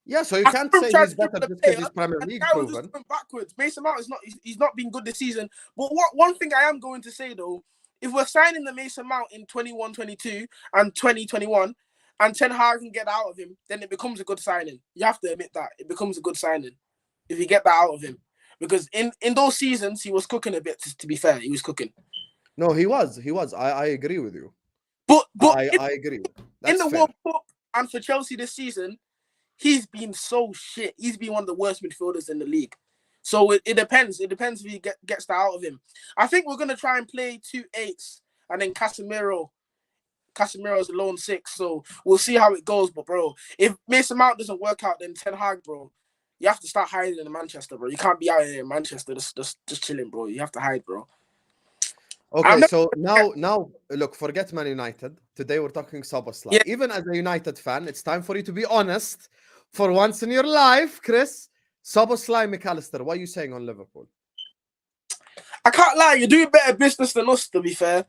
Yeah, so you can't say he's better just because he's Premier League proven. Backwards. Mason Mount he's not been good this season. But one thing I am going to say though, if we're signing the Mason Mount in 21-22 and 2021, and Ten Hag can get out of him, then it becomes a good signing. You have to admit that it becomes a good signing if you get that out of him. Because in those seasons, he was cooking a bit. To be fair, he was cooking. No, he was. I agree with you. But I agree. In the World Cup and for Chelsea this season, he's been so shit. He's been one of the worst midfielders in the league. So it depends. It depends if he gets that out of him. I think we're gonna try and play 2 8s and then Casemiro's a lone 6, so we'll see how it goes. But bro, if Mason Mount doesn't work out, then Ten Hag, bro, you have to start hiding in Manchester, bro. You can't be out here in Manchester just chilling, bro. You have to hide, bro. Okay, so now look, forget Man United. Today we're talking Szoboszlai. Yeah. Even as a United fan, it's time for you to be honest for once in your life, Chris. Szoboszlai, MacAllister, what are you saying on Liverpool? I can't can't lie, you're doing better business than us, to be fair.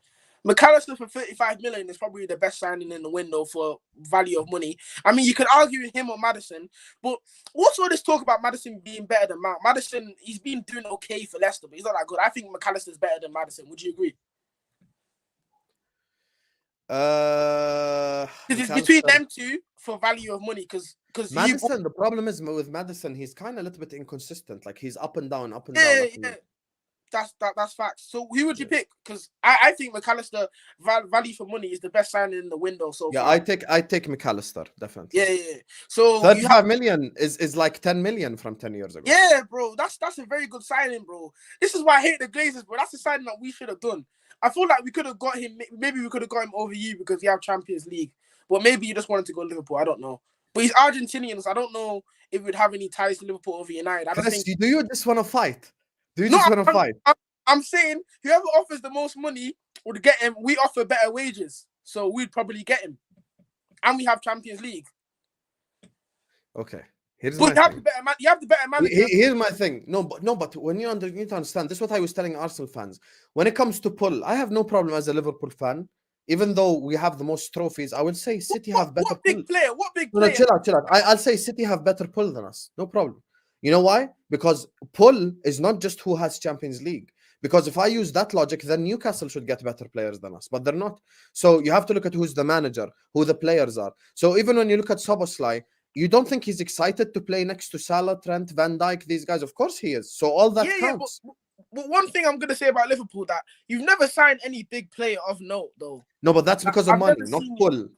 MacAllister for 35 million is probably the best signing in the window for value of money. I mean, you could argue with him or Maddison, but what's all this talk about Maddison being better than Mount? Maddison, he's been doing okay for Leicester, but he's not that good. I think MacAllister's better than Maddison. Would you agree? Because it's between them two for value of money. Because Maddison, the problem is with Maddison, he's kind of a little bit inconsistent. Like he's up and down, up and down. Yeah. That's facts. So who would you pick? Because I think MacAllister value for money is the best signing in the window. So yeah, I take MacAllister definitely. Yeah. So 35 million is like 10 million from 10 years ago. Yeah, bro, that's a very good signing, bro. This is why I hate the Glazers, bro. That's the signing that we should have done. I feel like we could have got him. Maybe we could have got him over you because you have Champions League. But maybe you just wanted to go to Liverpool. I don't know. But he's Argentinian, so I don't know if we'd have any ties to Liverpool over United. I Chris, do you just want to fight? Do you just want to fight? I'm saying whoever offers the most money would get him. We offer better wages, so we'd probably get him. And we have Champions League. Okay. Here's but my you thing. have the better manager. Here's my thing. No, but when you need to understand, this is what I was telling Arsenal fans. When it comes to pull, I have no problem as a Liverpool fan. Even though we have the most trophies, I would say City have better pull. What big player? No, chill out. I'll say City have better pull than us. No problem. You know why? Because pull is not just who has Champions League. Because if I use that logic, then Newcastle should get better players than us, but they're not. So you have to look at who's the manager, who the players are. So even when you look at Szoboszlai, you don't think he's excited to play next to Salah, Trent, Van Dijk, these guys? Of course he is. So all that counts. But one thing I'm going to say about Liverpool, that you've never signed any big player of note, though. No, but that's because of money, not pull.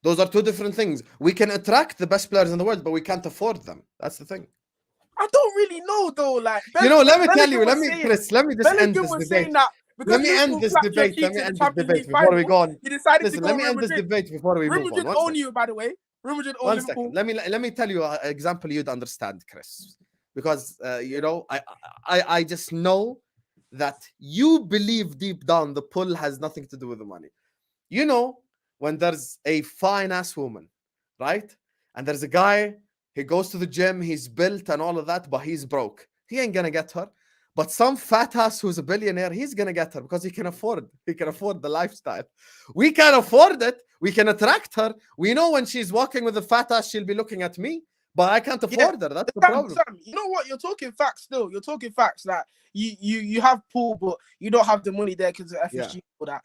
Those are two different things. We can attract the best players in the world, but we can't afford them. That's the thing. I don't really know, though. Like, let me tell you. Let me just end this debate. Let me end this debate before we go on. Let me end this debate before we move on. Madrid own you, by the way. Madrid own Liverpool. Let me tell you an example you'd understand, Chris. Because I just know that you believe deep down the pull has nothing to do with the money. You know, when there's a fine ass woman, right? And there's a guy, he goes to the gym, he's built and all of that, but he's broke. He ain't gonna get her. But some fat ass who's a billionaire, he's gonna get her because he can afford the lifestyle. We can afford it. We can attract her. We know when she's walking with a fat ass, she'll be looking at me. But I can't afford her. That's the problem. Sam, you know what? You're talking facts still. You're talking facts that you have pool, but you don't have the money there because of FSG for that.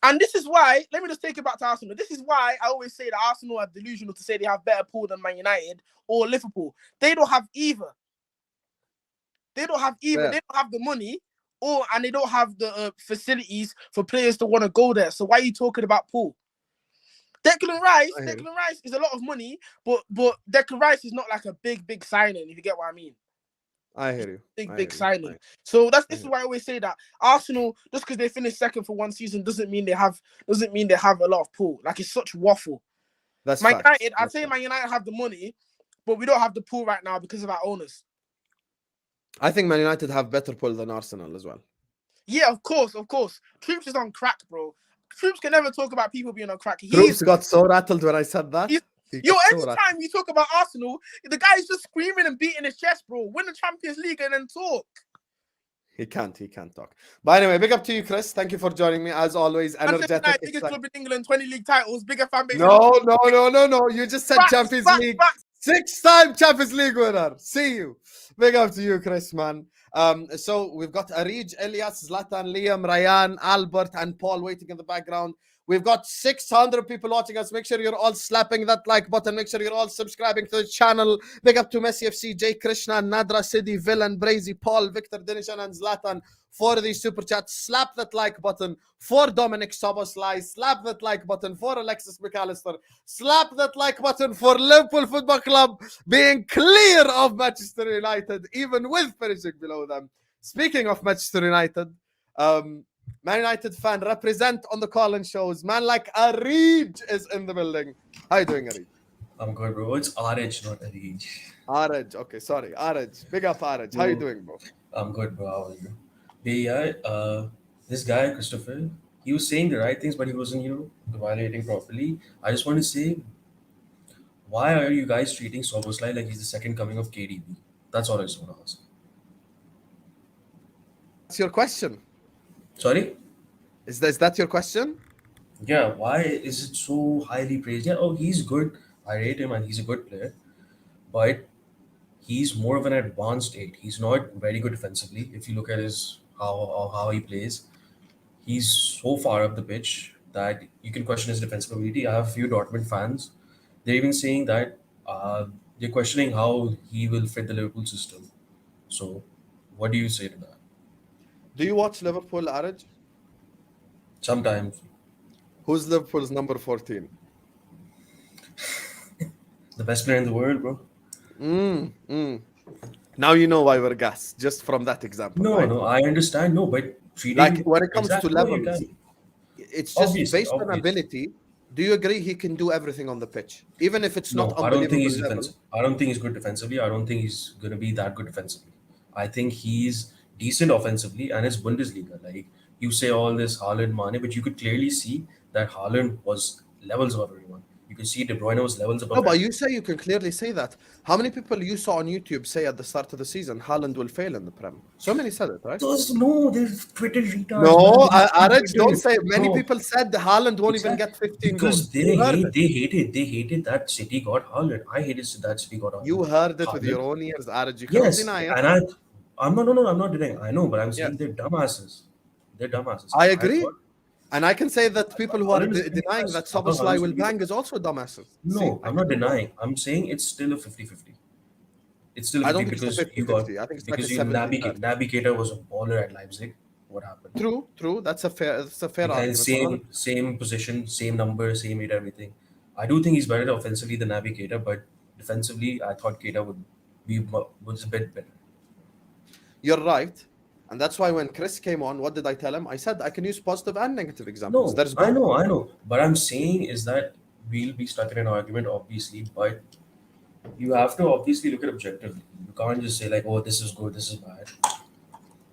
And this is why, let me just take it back to Arsenal. This is why I always say that Arsenal are delusional to say they have better pool than Man United or Liverpool. They don't have either. They don't have either. Yeah. They don't have the money and they don't have the facilities for players to want to go there. So why are you talking about pool? Declan Rice is a lot of money, but Declan Rice is not like a big signing, if you get what I mean. I hear you. Big signing. So this is why I always say that Arsenal, just because they finished second for one season, doesn't mean they have a lot of pool. Like, it's such waffle. That's Man United. I'd say Man United have the money, but we don't have the pool right now because of our owners. I think Man United have better pull than Arsenal as well. Yeah, of course. Troopz is on crack, bro. Troopz can never talk about people being on crack. Troopz got so rattled when I said that. Every time you talk about Arsenal, the guy's just screaming and beating his chest, bro. Win the Champions League and then talk. He can't talk. But anyway, big up to you, Chris. Thank you for joining me. As always, energetic. Biggest club in England, 20 league titles, bigger fan base. No. You just said Champions League. 6-time Champions League winner. See you. Big up to you, Chris, man. So we've got Arij, Elias, Zlatan, Liam, Ryan, Albert, and Paul waiting in the background. We've got 600 people watching us. Make sure you're all slapping that like button. Make sure you're all subscribing to the channel. Big up to Messi FC, Jay Krishna, Nadra, Sidi, Villain, Brazy, Paul, Victor, Denishan, and Zlatan for these super chats. Slap that like button for Dominik Szoboszlai. Slap that like button for Alexis MacAllister. Slap that like button for Liverpool Football Club being clear of Manchester United, even with finishing below them. Speaking of Manchester United, Man United fan represent on the call-in shows. Man like Arij is in the building. How you doing, Arij? I'm good, bro. It's Arij, not Arij. Arij, okay, sorry. Arij. Big up, Arij. How you doing, bro? I'm good, bro. How are you? This guy, Christopher, he was saying the right things, but he wasn't, evaluating properly. I just want to say, why are you guys treating Szoboszlai like he's the second coming of KDB? That's all I just want to ask. your question. Sorry? Is that your question? Yeah, why is it so highly praised? Yeah, oh, he's good. I rate him and he's a good player. But he's more of an advanced 8. He's not very good defensively. If you look at his how he plays, he's so far up the pitch that you can question his defensive ability. I have a few Dortmund fans. They're even saying that they're questioning how he will fit the Liverpool system. So, what do you say to that? Do you watch Liverpool, Araj? Sometimes Who's Liverpool's number 14? the best player in the world, bro. Now you know why we're gassed, just from that example. No, right? no, I understand. No, but treating Like when it comes to exactly, no, you levels, can. it's just Obviously, based on obviously. ability. Do you agree he can do everything on the pitch, even if it's not No, I don't think unbelievable he's level? defensive. I don't think he's good defensively. I don't think he's gonna be that good defensively. I think he's decent offensively, and it's Bundesliga. Like you say all this Haaland, Mane, but you could clearly see that Haaland was levels above everyone. You could see De Bruyne was levels above No, but everyone. you say you can clearly say that. How many people you saw on YouTube say at the start of the season Haaland will fail in the Prem? So many said it, right? No, there's Twitter retards. No, man. Araj, don't say. Many No. people said Haaland won't even Exactly. get 15 Because goals. You heard it. they hated that City got Haaland. I hated that City got Haaland. You heard it with Haaland. your own ears, Araj. You cannot Yes, deny it. and I'm not. No, I'm not denying. I know, but I'm saying Yeah. they're dumbasses. They're dumbasses. I agree. thought- And I can say that people who are Haaland is denying best. that I thought Szoboszlai Haaland will is bang is also dumbasses. No, See, I'm not denying. I'm saying it's still a 50-50. It's still I 50 don't think it's a because you got 50-50. I think it's like a because you 70-30. Navigator was a baller at Leipzig. What happened? True. That's a fair And argument. same position, same number, same weight, everything. I do think he's better offensively than Navigator, but defensively, I thought Keita was a bit better. You're right. And that's why when Chris came on, what did I tell him? I said I can use positive and negative examples. No, There's I both. know. But I'm saying is that we'll be stuck in an argument, obviously, but you have to obviously look at objectively. You can't just say like, oh, this is good, this is bad.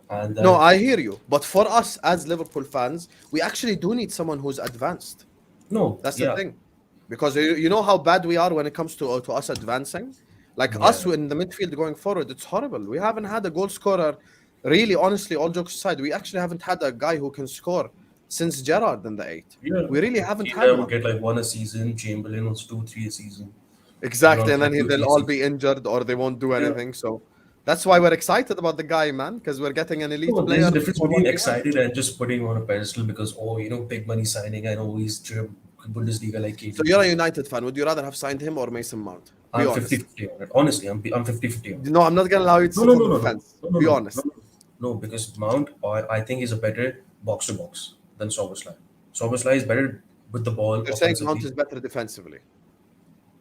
And No, I hear you. But for us as Liverpool fans, we actually do need someone who's advanced. no, That's yeah, the thing. Because you know how bad we are when it comes to us advancing? Like us Yeah. in the midfield going forward, it's horrible. We haven't had a goal scorer. Really, honestly, all jokes aside, we actually haven't had a guy who can score since Gerrard in the 8. Yeah. We really haven't Keita had would one. get like one a season. Chamberlain was 2-3 a season. Exactly, and Around then 2-3 they'll a all season. be injured or they won't do Yeah. anything. So that's why we're excited about the guy, man, because we're getting an elite No, player. there's a difference for between what we want. excited and just putting him on a pedestal because big money signing. I know he's Bundesliga like KD. So you're a United fan. Would you rather have signed him or Mason Mount? Be I'm honest. 50-50 on it. Honestly, I'm 50-50 on it. No, I'm not gonna allow you to sit on the fence. No, Be no, honest. no, no, because Mount, I think he's a better box to box than Szoboszlai. Szoboszlai is better with the ball You're saying offensively. Mount is better defensively.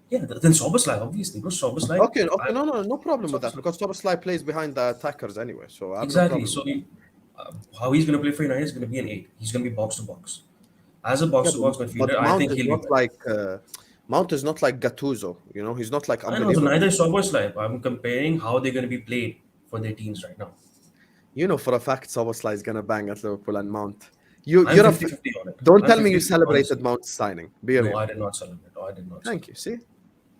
Yeah, than Szoboszlai, obviously. Because Szoboszlai, Okay, no problem with that because Szoboszlai plays behind the attackers anyway. So I have exactly. no So problem. how he's going to play for United is going to be an 8. He's going to be box to box. As a box to box But midfielder, I Mount think is he'll be not better. like Mount is not like Gattuso. You know, he's not like I know, so unbelievable. neither is Szoboszlai. I'm comparing how they're going to be played for their teams right now. You know for a fact Szoboszlai is gonna bang at Liverpool and Mount. I'm You're 50-50 on it. don't I'm tell me you 50-50, celebrated honestly. Mount's signing. Be No, real. I did not celebrate. I did not. Thank you. See?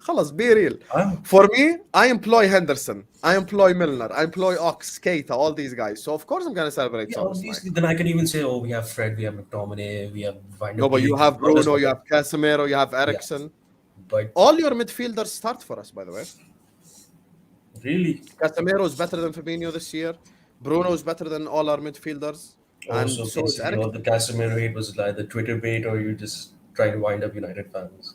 خلاص, be real. I'm For me, I employ Henderson, I employ Milner, I employ Ox, Keita, all these guys. So of course I'm gonna celebrate Yeah, Szoboszlai. obviously. Then I can even say, oh, we have Fred, we have McTominay, we have Van No, but you Dijk, have all this Bruno, you stuff. have Casemiro, you have Eriksen. But All your midfielders start for us, by the way. really, Casemiro is better than Firmino this year. Bruno is better than all our midfielders. And also so is basically all Eriksen. the Casemiro hate was like the Twitter bait, or you just trying to wind up United fans.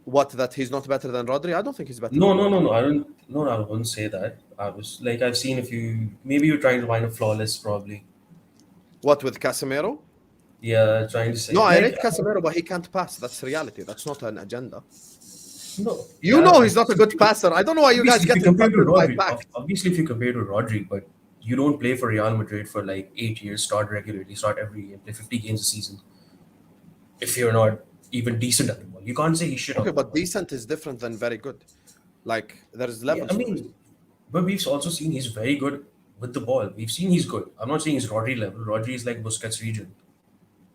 What, that he's not better than Rodri? I don't think he's better. No, than no, Rodri. no, no. I don't. No, I wouldn't say that. I was like, I've seen a few. Maybe you're trying to wind up Flawless, probably. What, with Casemiro? Yeah, trying to say. No, I like, rate Casemiro, but he can't pass. That's reality. That's not an agenda. No, You know he's not a good passer. I don't know why you guys Obviously, get if you compare to insulted by Rodri, facts. obviously, if you compare to Rodri, but you don't play for Real Madrid for like 8 years, start regularly, start every year, play 50 games a season. If you're not even decent at the ball, you can't say he's shit. Okay, on the but ball. decent is different than very good. Like, there's Yeah, levels. I to it. mean, but we've also seen he's very good with the ball. We've seen he's good. I'm not saying he's Rodri level. Rodri is like Busquets region.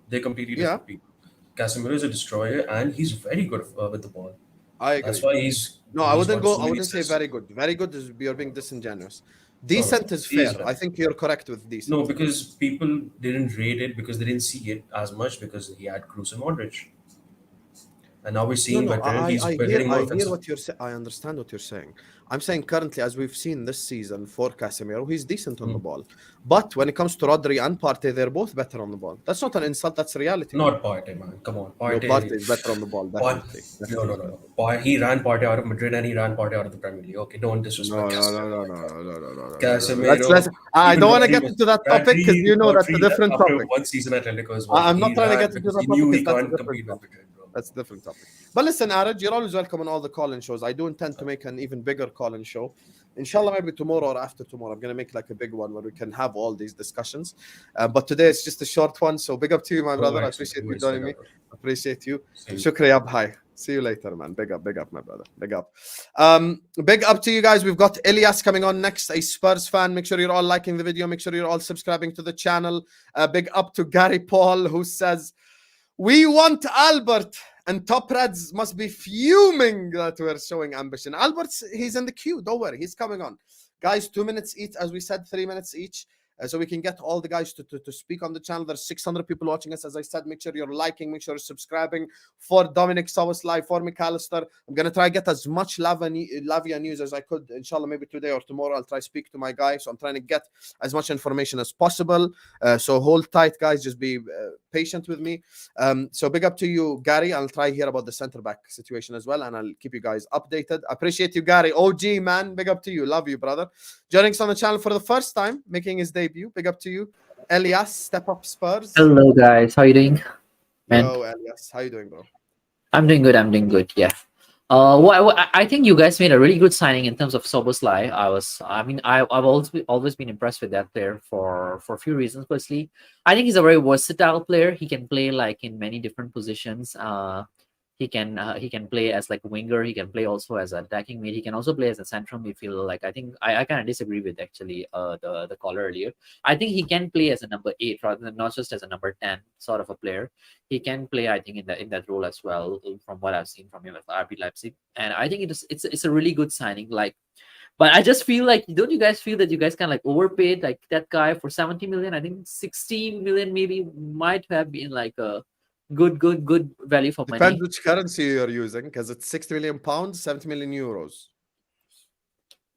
They're completely different people. Casemiro is a destroyer, and he's very good with the ball. I That's agree. why No, I he's wouldn't got go. so I many wouldn't say assists. very good. Very good is you're being disingenuous. No, no, Decent is he's fair. well. I think you're correct with No, decent. because people didn't rate it because they didn't see it as much because he had Cruz and Modric. And now we're No, seeing no. better. He's I hear. hitting more I hear offensive. what you're saying. I understand what you're saying. I'm saying currently, as we've seen this season for Casemiro, he's decent on the Hmm. ball. But when it comes to Rodri and Partey, they're both better on the ball. That's not an insult. That's reality. Not Partey, man. Come on. No, Partey. Partey is better on the ball. Part, Definitely. no, no, Definitely. no, no. He ran Partey out of Madrid and he ran Partey out of the Premier League. Okay, don't disrespect No, no, no, Casemiro no, like no, that. no, no, no, no, no, no, no. Let's. Casemiro, I even don't want to Rodri get was into that topic because you know that's a Rodri left different after topic. one season at Atletico as well. I'm not He trying to ran get into because that he topic knew because he that's a can't different compete with topic. Madrid, bro. That's a different topic. But listen, Araj, you're always welcome on all the call-in shows. I do intend to make an even bigger call-in show. Inshallah, maybe tomorrow or after tomorrow. I'm going to make like a big one where we can have all these discussions. But today it's just a short one. So big up to you, my brother. I appreciate you joining me. Appreciate you. Shukriya, bhai. See you later, man. Big up, my brother. Big up. Big up to you guys. We've got Elias coming on next, a Spurs fan. Make sure you're all liking the video. Make sure you're all subscribing to the channel. Big up to Gary Paul, who says, "We want Albert." And Top Reds must be fuming that we're showing ambition. Albert's, he's in the queue. Don't worry. He's coming on. Guys, 2 minutes each, as we said, 3 minutes each. So we can get all the guys to speak on the channel. There's 600 people watching us. As I said, make sure you're liking, make sure you're subscribing. For Dominik Szoboszlai, for MacAllister, I'm going to try get as much Lavia news as I could. Inshallah, maybe today or tomorrow, I'll try speak to my guy. So I'm trying to get as much information as possible. So hold tight, guys. Just be patient with me. So big up to you, Gary. I'll try hear about the center back situation as well, and I'll keep you guys updated. Appreciate you, Gary. OG, man. Big up to you. Love you, brother. Joining us on the channel for the first time, making his debut. Big up to you. Elias, step up Spurs. Hello guys, how you doing? Man, Yo, Elias. How you doing, bro? I'm doing good. I'm doing good. Yeah. I think you guys made a really good signing in terms of Szoboszlai. I've always been impressed with that player for a few reasons. Firstly, I think he's a very versatile player. He can play like in many different positions. He can play as like a winger. He can play also as an attacking mid. He can also play as a central midfielder. Like I think I kind of disagree with actually the caller earlier. I think he can play as a number 8 rather than not just as a number 10 sort of a player. He can play, I think, in that role as well, from what I've seen from him at RB Leipzig. And I think it's a really good signing. Like, but I just feel like, don't you guys feel that you guys kind of like overpaid like that guy for 70 million? I think 60 million maybe might have been like a good value for money. Depends which currency you're using, because it's 60 million pounds, 70 million euros.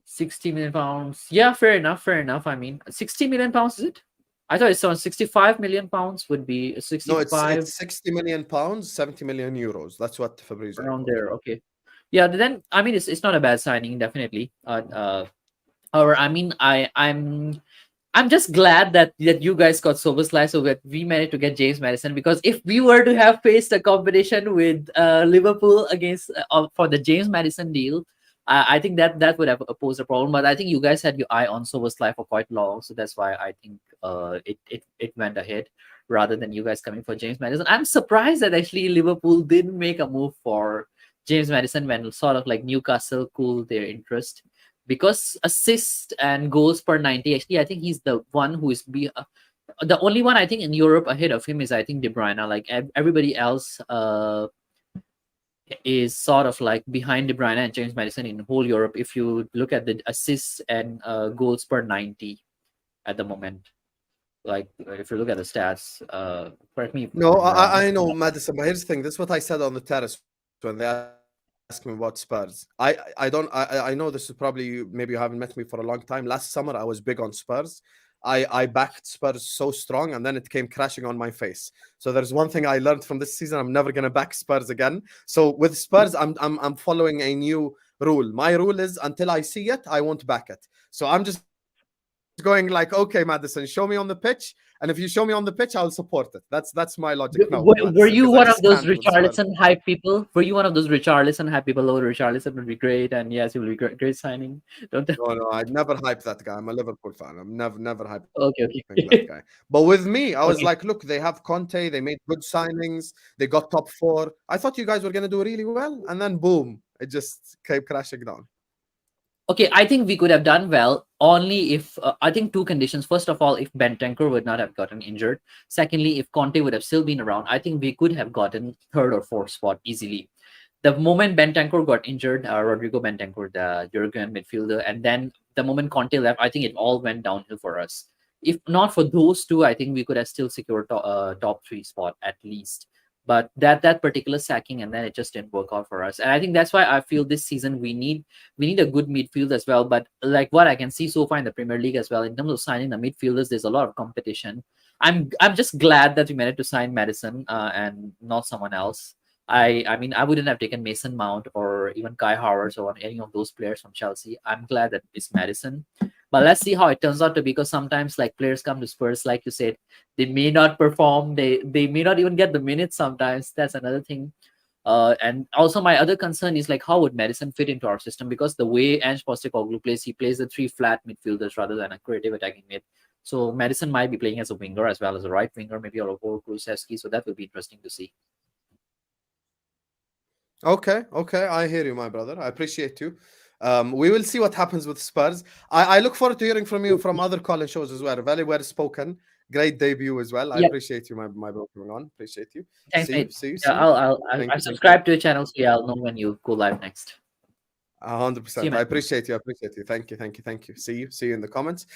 60 million pounds. Yeah, fair enough. I mean, 60 million pounds, is it? I thought it's on 65 million pounds would be 65. No, it's 60 million pounds, 70 million euros. That's what Fabrizio around there. Okay. Yeah, then I mean it's not a bad signing, definitely. Or I mean I'm just glad that you guys got Szoboszlai so that we managed to get James Maddison, because if we were to have faced a competition with Liverpool against for the James Maddison deal, I think that would have posed a problem. But I think you guys had your eye on Szoboszlai for quite long, so that's why I think it went ahead rather than you guys coming for James Maddison. I'm surprised that actually Liverpool didn't make a move for James Maddison when sort of like Newcastle cooled their interest. Because assists and goals per 90, actually, I think he's the one who is the only one I think in Europe ahead of him is I think De Bruyne. Like everybody else is sort of like behind De Bruyne and James Maddison in whole Europe. If you look at the assists and goals per 90 at the moment, like if you look at the stats, correct me. No, I know Maddison, but here's the thing. This is what I said on the terrace when they ask me about Spurs. I know this is probably, maybe you haven't met me for a long time. Last summer I was big on Spurs. I backed Spurs so strong, and then it came crashing on my face. So there's one thing I learned from this season: I'm never gonna back Spurs again. So with Spurs, I'm following a new rule. My rule is until I see it, I won't back it. So I'm just going like, okay, Maddison, show me on the pitch, and if you show me on the pitch, I'll support it. That's my logic now. Were you one of those Richarlison hype people? Were you one of those Richarlison hype people? Oh, Richarlison would be great, and yes, it will be great signing. No, I'd never hype that guy. I'm a Liverpool fan. I'm never hype okay. that guy. But with me, I was like, look, they have Conte. They made good signings. They got top 4. I thought you guys were gonna do really well, and then boom, it just came crashing down. Okay, I think we could have done well only if, I think 2 conditions. First of all, if Bentancur would not have gotten injured. Secondly, if Conte would have still been around, I think we could have gotten 3rd or 4th spot easily. the moment Bentancur got injured, Rodrigo Bentancur, the Uruguayan midfielder, and then the moment Conte left, I think it all went downhill for us. If not for those two, I think we could have still secured top three spot at least. But that particular sacking, and then it just didn't work out for us. And I think that's why I feel this season we need a good midfield as well. But like what I can see so far in the Premier League as well, in terms of signing the midfielders, there's a lot of competition. I'm just glad that we managed to sign Madison and not someone else. I mean, I wouldn't have taken Mason Mount or even Kai Havertz or any of those players from Chelsea. I'm glad that it's Madison. But let's see how it turns out to be, because sometimes like players come to Spurs, like you said, they may not perform. They may not even get the minutes sometimes. That's another thing. And also my other concern is like how would Madison fit into our system, because the way Ange Postecoglou plays, he plays the three flat midfielders rather than a creative attacking mid. So Madison might be playing as a winger as well as a right winger, maybe, or Kulusevski. So that will be interesting to see. Okay, I hear you, my brother. I appreciate you. We will see what happens with Spurs. I look forward to hearing from you from other calling shows as well. Very well spoken. Great debut as well. I appreciate you, my brother, coming on. Appreciate you. Thanks, See you. mate. See you. Yeah, I'll subscribe to your channel, so yeah, I'll know when you go live next. 100%. I appreciate you. Thank you. See you in the comments.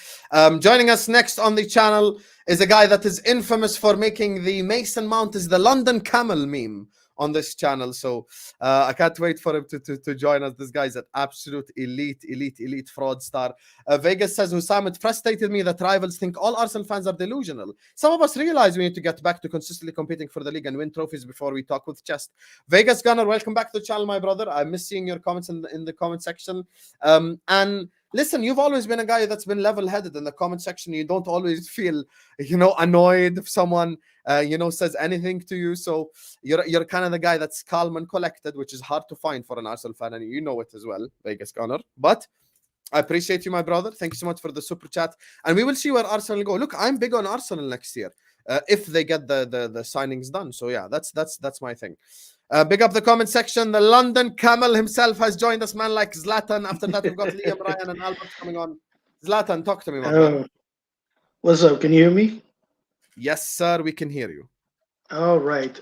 Joining us next on the channel is a guy that is infamous for making the Mason Mount is the London Camel meme on this channel. So I can't wait for him to join us. This guy's an absolute elite fraud star. Vegas says, Hussam, it frustrated me that rivals think all Arsenal fans are delusional. Some of us realize we need to get back to consistently competing for the league and win trophies before we talk with chest. Vegas Gunner, welcome back to the channel, my brother. I miss seeing your comments in the comment section. And listen, you've always been a guy that's been level-headed in the comment section. You don't always feel, annoyed if someone, says anything to you. So you're kind of the guy that's calm and collected, which is hard to find for an Arsenal fan, and you know it as well, Vegas Gunner. But I appreciate you, my brother. Thank you so much for the super chat. And we will see where Arsenal go. Look, I'm big on Arsenal next year if they get the signings done. So yeah, that's my thing. Big up the comment section. The London Camel himself has joined us, man, like Zlatan. After that, we've got Liam, Ryan, and Albert coming on. Zlatan, talk to me, my brother. What's up? Can you hear me? Yes, sir. We can hear you. All right.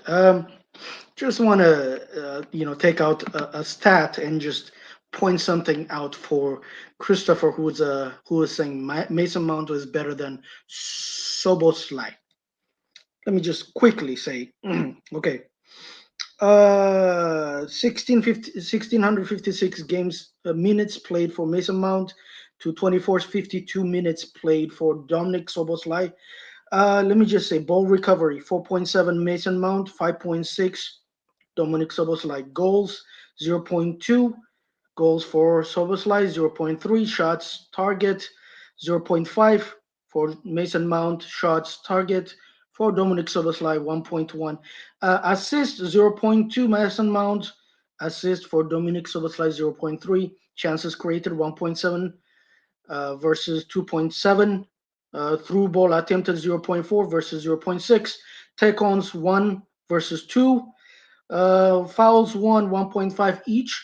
Just want to, take out a stat and just point something out for Christopher, who is saying Mason Mount is better than Szoboszlai. Let me just quickly say, okay. 1656 minutes played for Mason Mount to 2452 minutes played for Dominik Szoboszlai. Let me just say ball recovery 4.7 Mason Mount, 5.6 Dominik Szoboszlai. Goals 0.2 goals for Szoboszlai, 0.3 shots target, 0.5 for Mason Mount, shots target. For Dominik Szoboszlai, 1.1. Assist, 0.2 Mason Mount. Assist for Dominik Szoboszlai, 0.3. Chances created, 1.7 versus 2.7. Through ball attempted, 0.4 versus 0.6. Take-ons, 1 versus 2. Fouls, 1.5 each.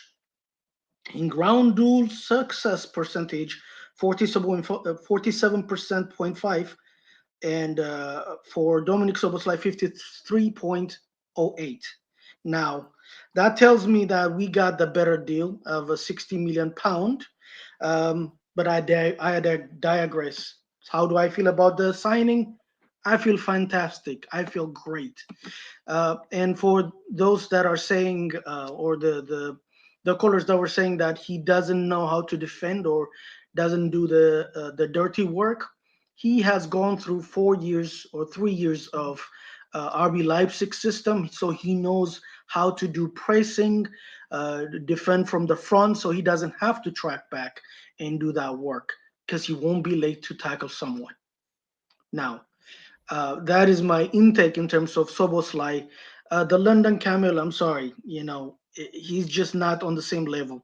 In ground duel success percentage, 47.5. And for Dominik Szoboszlai, 53.08. Now, that tells me that we got the better deal of a £60 million. But I digress. How do I feel about the signing? I feel fantastic. I feel great. And for those that are saying, or the callers that were saying that he doesn't know how to defend or doesn't do the dirty work, he has gone through 4 years or 3 years of RB Leipzig system, so he knows how to do pressing, defend from the front, so he doesn't have to track back and do that work because he won't be late to tackle someone. Now, that is my intake in terms of Szoboszlai. The London Camel, I'm sorry, he's just not on the same level.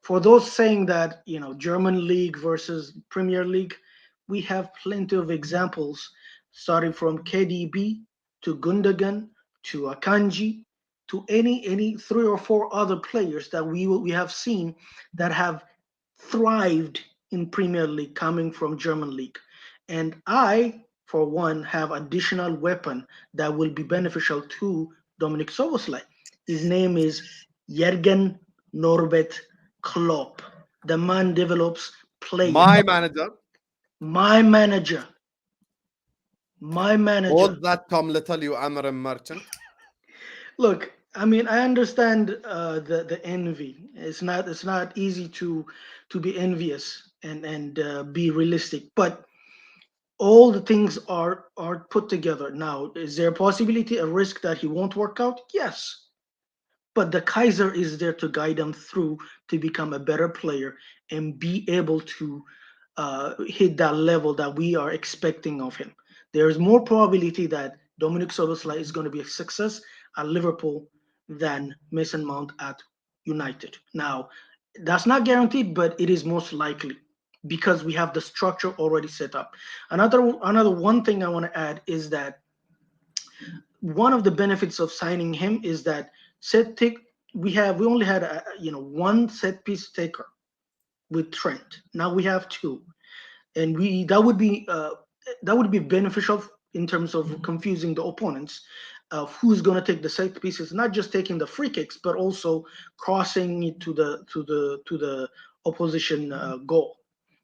For those saying that, German league versus Premier League, we have plenty of examples, starting from KDB to Gundogan to Akanji to any 3 or 4 other players that we have seen that have thrived in Premier League coming from German league. And I, for one, have additional weapon that will be beneficial to Dominik Szoboszlai. His name is Jürgen Norbert Klopp. The man develops players. My manager. My manager. My manager. Hold that, Tom Little, you Amarim merchant. Look, I mean, I understand the envy. It's not easy to be envious and be realistic, but all the things are put together. Now, is there a possibility, a risk that he won't work out? Yes, but the Kaiser is there to guide him through to become a better player and be able to hit that level that we are expecting of him. There is more probability that Dominik Szoboszlai is going to be a success at Liverpool than Mason Mount at United. Now, that's not guaranteed, but it is most likely because we have the structure already set up. Another one thing I want to add is that one of the benefits of signing him is that we only had one set piece taker with Trent. Now we have two, and that would be beneficial in terms of confusing the opponents of who's going to take the set pieces, not just taking the free kicks, but also crossing it to the opposition goal.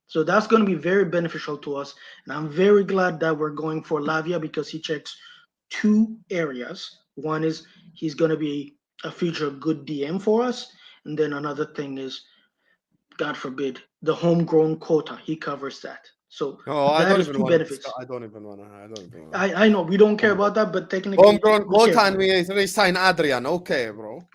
So that's going to be very beneficial to us, and I'm very glad that we're going for Lavia because he checks two areas. One is he's going to be a future good DM for us, and then another thing is, God forbid, the homegrown quota. He covers that. So I that don't is even two want benefits. to. I don't even want to. I know we don't care about that, but technically, Homegrown we care quota about and we sign Adrian. Okay, bro.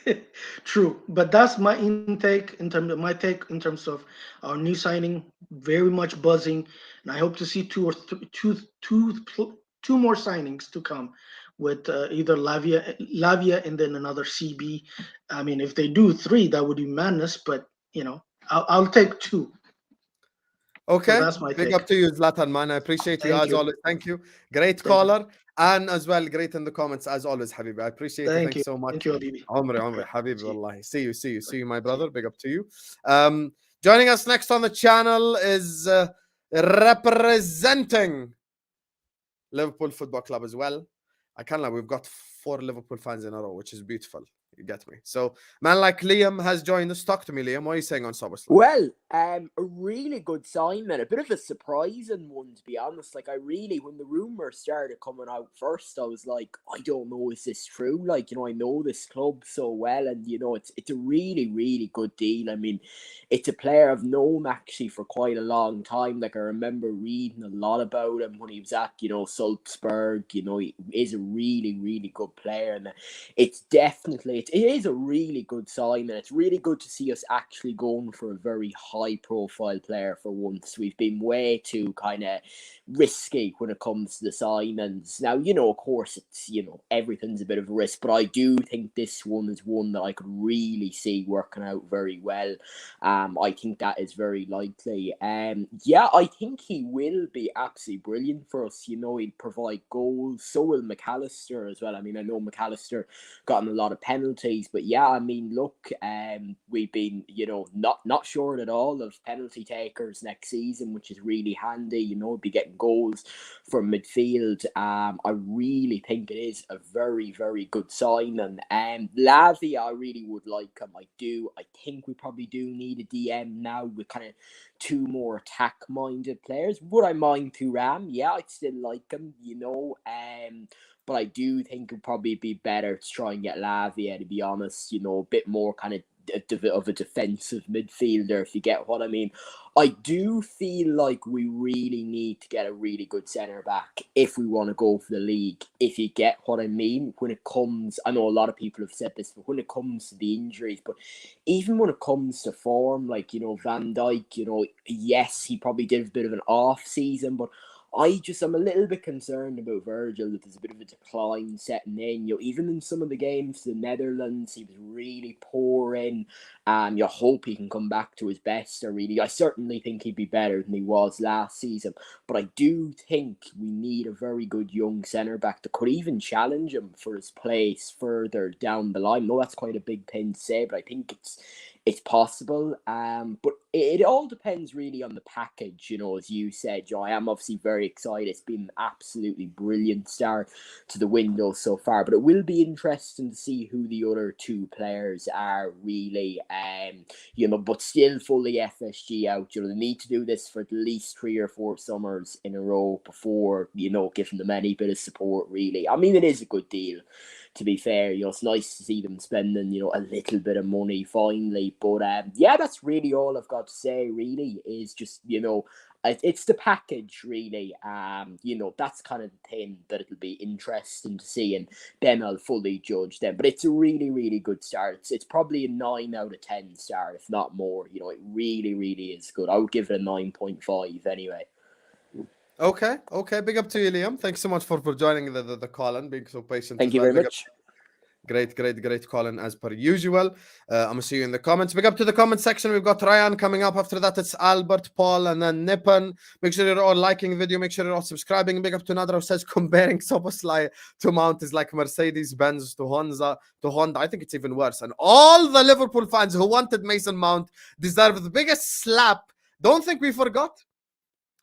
it. True, but that's my intake in terms of my take in terms of our new signing. Very much buzzing, and I hope to see two more signings to come with either Lavia and then another CB. I mean, if they do three, that would be madness. But I'll take two. Okay, So that's my big take. up to you, Zlatan, man. I appreciate you Thank as you. always. Thank you. Great Thank you. caller. And as well, great in the comments as always, Habibi. I appreciate it. Thank Thanks you. so much. Thank you, Habibi. Umri, Habibi, See you. wallahi. See you, my brother. Big up to you. Joining us next on the channel is representing Liverpool Football Club as well. I can't lie, we've got 4 Liverpool fans in a row, which is beautiful. You get me. So, man like Liam has joined us. Talk to me, Liam. What are you saying on Szoboszlai? Well, a really good sign, man. A bit of a surprising one, to be honest. Like, when the rumours started coming out first, I was like, I don't know, is this true? Like, I know this club so well, and, it's a really, really good deal. I mean, it's a player I've known, actually, for quite a long time. Like, I remember reading a lot about him when he was at, Salzburg. He is a really, really good player, and it's definitely, it is a really good sign, and it's really good to see us actually going for a very high-profile player for once. We've been way too kind of risky when it comes to the signings. Now, of course, it's, everything's a bit of a risk, but I do think this one is one that I could really see working out very well. I think that is very likely. I think he will be absolutely brilliant for us. He'll provide goals. So will MacAllister as well. I mean, I know MacAllister gotten a lot of penalties, but yeah, I mean, look, we've been, not short at all of penalty takers next season, which is really handy. Be getting goals from midfield. I really think it is a very, very good sign. And Lavia, I really would like him. I do. I think we probably do need a DM now with kind of 2 more attack-minded players. Would I mind Thuram? Yeah, I'd still like him, but I do think it'd probably be better to try and get Lavia, to be honest, a bit more kind of a defensive midfielder, if you get what I mean. I do feel like we really need to get a really good centre back if we want to go for the league, if you get what I mean. When it comes, I know a lot of people have said this, but when it comes to the injuries, but even when it comes to form, like, Van Dijk, yes, he probably did a bit of an off season, but I'm a little bit concerned about Virgil, that there's a bit of a decline setting in. Even in some of the games, the Netherlands, he was really poor in. You hope he can come back to his best. I certainly think he'd be better than he was last season. But I do think we need a very good young centre back that could even challenge him for his place further down the line. No, that's quite a big thing to say, but I think it's possible. But it all depends really on the package, you know, as you said, Joe. I am obviously very excited. It's been an absolutely brilliant start to the window so far, but it will be interesting to see who the other two players are really. You know, but still fully FSG out. You know, they need to do this for at least 3 or 4 summers in a row before, you know, giving them any bit of support really. I mean, it is a good deal, to be fair. You know, it's nice to see them spending, you know, a little bit of money finally. But yeah, that's really all I've got to say really, is just, you know, it's the package really. You know, that's kind of the thing that it'll be interesting to see, and then I'll fully judge them. But it's a really, really good start. It's probably a 9 out of 10 star, if not more. You know, it really, really is good. I would give it a 9.5 anyway. Okay, big up to you, Liam. Thanks so much for joining the call and being so patient. Thank you very much. Great Colin, as per usual. I'm gonna see you in the comments. Big up to the comment section. We've got Ryan coming up. After that, it's Albert, Paul, and then Nippon. Make sure you're all liking the video. Make sure you're all subscribing. Big up to Nadra, who says comparing Szoboszlai to Mount is like Mercedes-Benz to Honda. I think it's even worse. And all the Liverpool fans who wanted Mason Mount deserve the biggest slap. Don't think we forgot.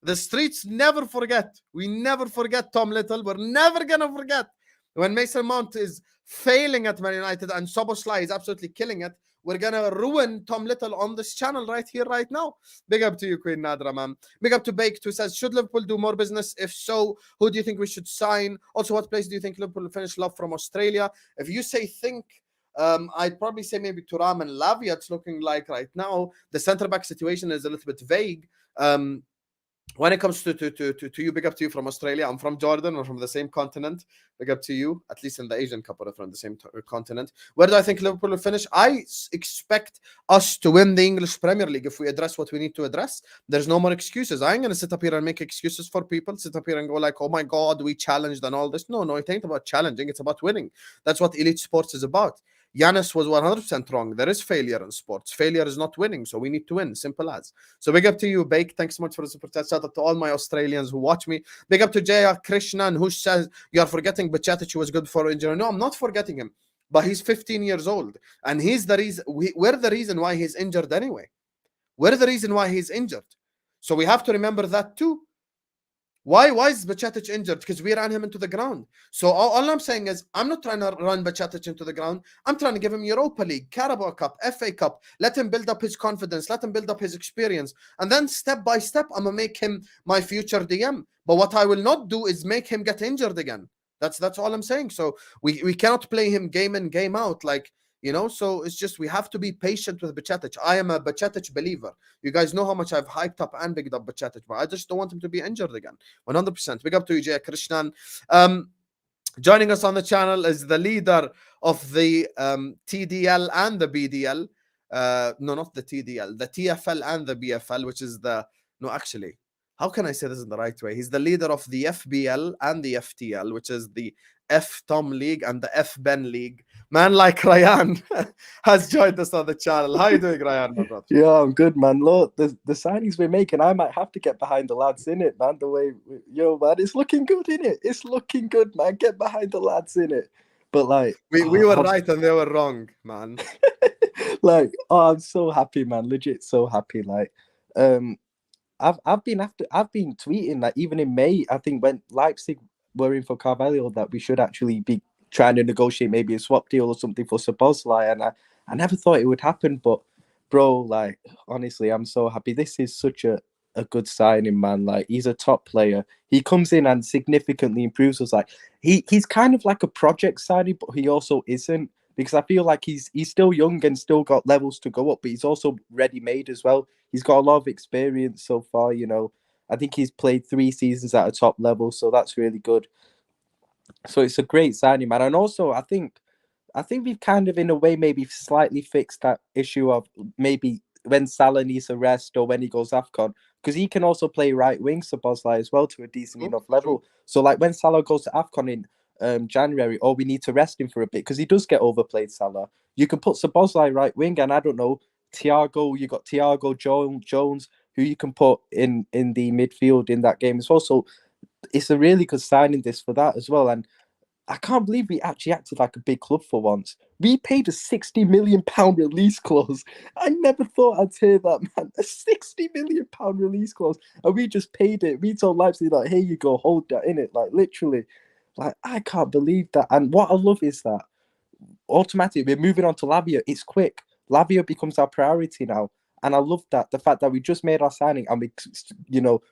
The streets never forget. We never forget Tom Little. We're never gonna forget when Mason Mount is failing at Man United and Szoboszlai is absolutely killing it. We're gonna ruin Tom Little on this channel right here, right now. Big up to you, Queen Nadra, man. Big up to Baked, who says, should Liverpool do more business? If so, who do you think we should sign? Also, what place do you think Liverpool will finish? Love from Australia. If you say think, I'd probably say maybe Thuram and Lavia. It's looking like right now the centre back situation is a little bit vague. When it comes to you, big up to you from Australia. I'm from Jordan. We're from the same continent. Big up to you, at least in the Asian Cup, we're from the same continent. Where do I think Liverpool will finish? I expect us to win the English Premier League if we address what we need to address. There's no more excuses. I ain't going to sit up here and make excuses for people, sit up here and go like, oh my God, we challenged and all this. No, it ain't about challenging. It's about winning. That's what elite sports is about. Giannis was 100% wrong. There is failure in sports. Failure is not winning, so we need to win. Simple as. So big up to you, Bake. Thanks so much for the super chat. Shout out to all my Australians who watch me. Big up to Jaya Krishnan, who says, you're forgetting Bajcetic was good for injury. No, I'm not forgetting him. But he's 15 years old. And he's the reason. We're the reason why he's injured anyway. We're the reason why he's injured. So we have to remember that too. Why is Bajcetic injured? Because we ran him into the ground. So all I'm saying is, I'm not trying to run Bajcetic into the ground. I'm trying to give him Europa League, Carabao Cup, FA Cup. Let him build up his confidence. Let him build up his experience. And then step by step, I'm going to make him my future DM. But what I will not do is make him get injured again. That's all I'm saying. So we cannot play him game in, game out. Like, you know, so it's just we have to be patient with Bajcetic. I am a Bajcetic believer. You guys know how much I've hyped up and bigged up Bajcetic, but I just don't want him to be injured again. 100%. Big up to you, Jay Krishnan. Joining us on the channel is the leader of the TDL and the BDL. No, not the TDL. The TFL and the BFL, which is the... No, actually, how can I say this in the right way? He's the leader of the FBL and the FTL, which is the F Tom League and the F Ben League. Man like Ryan has joined us on the channel. How you doing, Ryan, my brother? Yeah, I'm good, man. Look, the signings we're making, I might have to get behind the lads in it, man. The way, man, it's looking good, in it. It's looking good, man. Get behind the lads in it. But like, we were right and they were wrong, man. Like, I'm so happy, man. Legit, so happy. Like, I've been tweeting that even in May, I think when Leipzig were in for Carvalho, that we should actually be trying to negotiate maybe a swap deal or something for Szoboszlai, and I never thought it would happen. But bro, like, honestly, I'm so happy. This is such a good signing, man. Like, he's a top player. He comes in and significantly improves us. Like, he's kind of like a project signing, but he also isn't, because I feel like he's still young and still got levels to go up, but he's also ready-made as well. He's got a lot of experience so far, you know. I think he's played 3 seasons at a top level, so that's really good. So it's a great signing, man. And also, I think we've kind of, in a way, maybe slightly fixed that issue of maybe when Salah needs a rest or when he goes AFCON, because he can also play right wing, Szoboszlai, as well, to a decent enough level. So like when Salah goes to AFCON in January, or we need to rest him for a bit because he does get overplayed, Salah, you can put Szoboszlai right wing, and I don't know, Thiago, you got Thiago Jones, who you can put in the midfield in that game as well. So it's a really good signing this for that as well. And I can't believe we actually acted like a big club for once. We paid a £60 million release clause. I never thought I'd hear that, man. A £60 million release clause. And we just paid it. We told Leipzig, like, here you go, hold that in it. Like, literally. Like, I can't believe that. And what I love is that automatically we're moving on to Lavia. It's quick. Lavia becomes our priority now. And I love that. The fact that we just made our signing and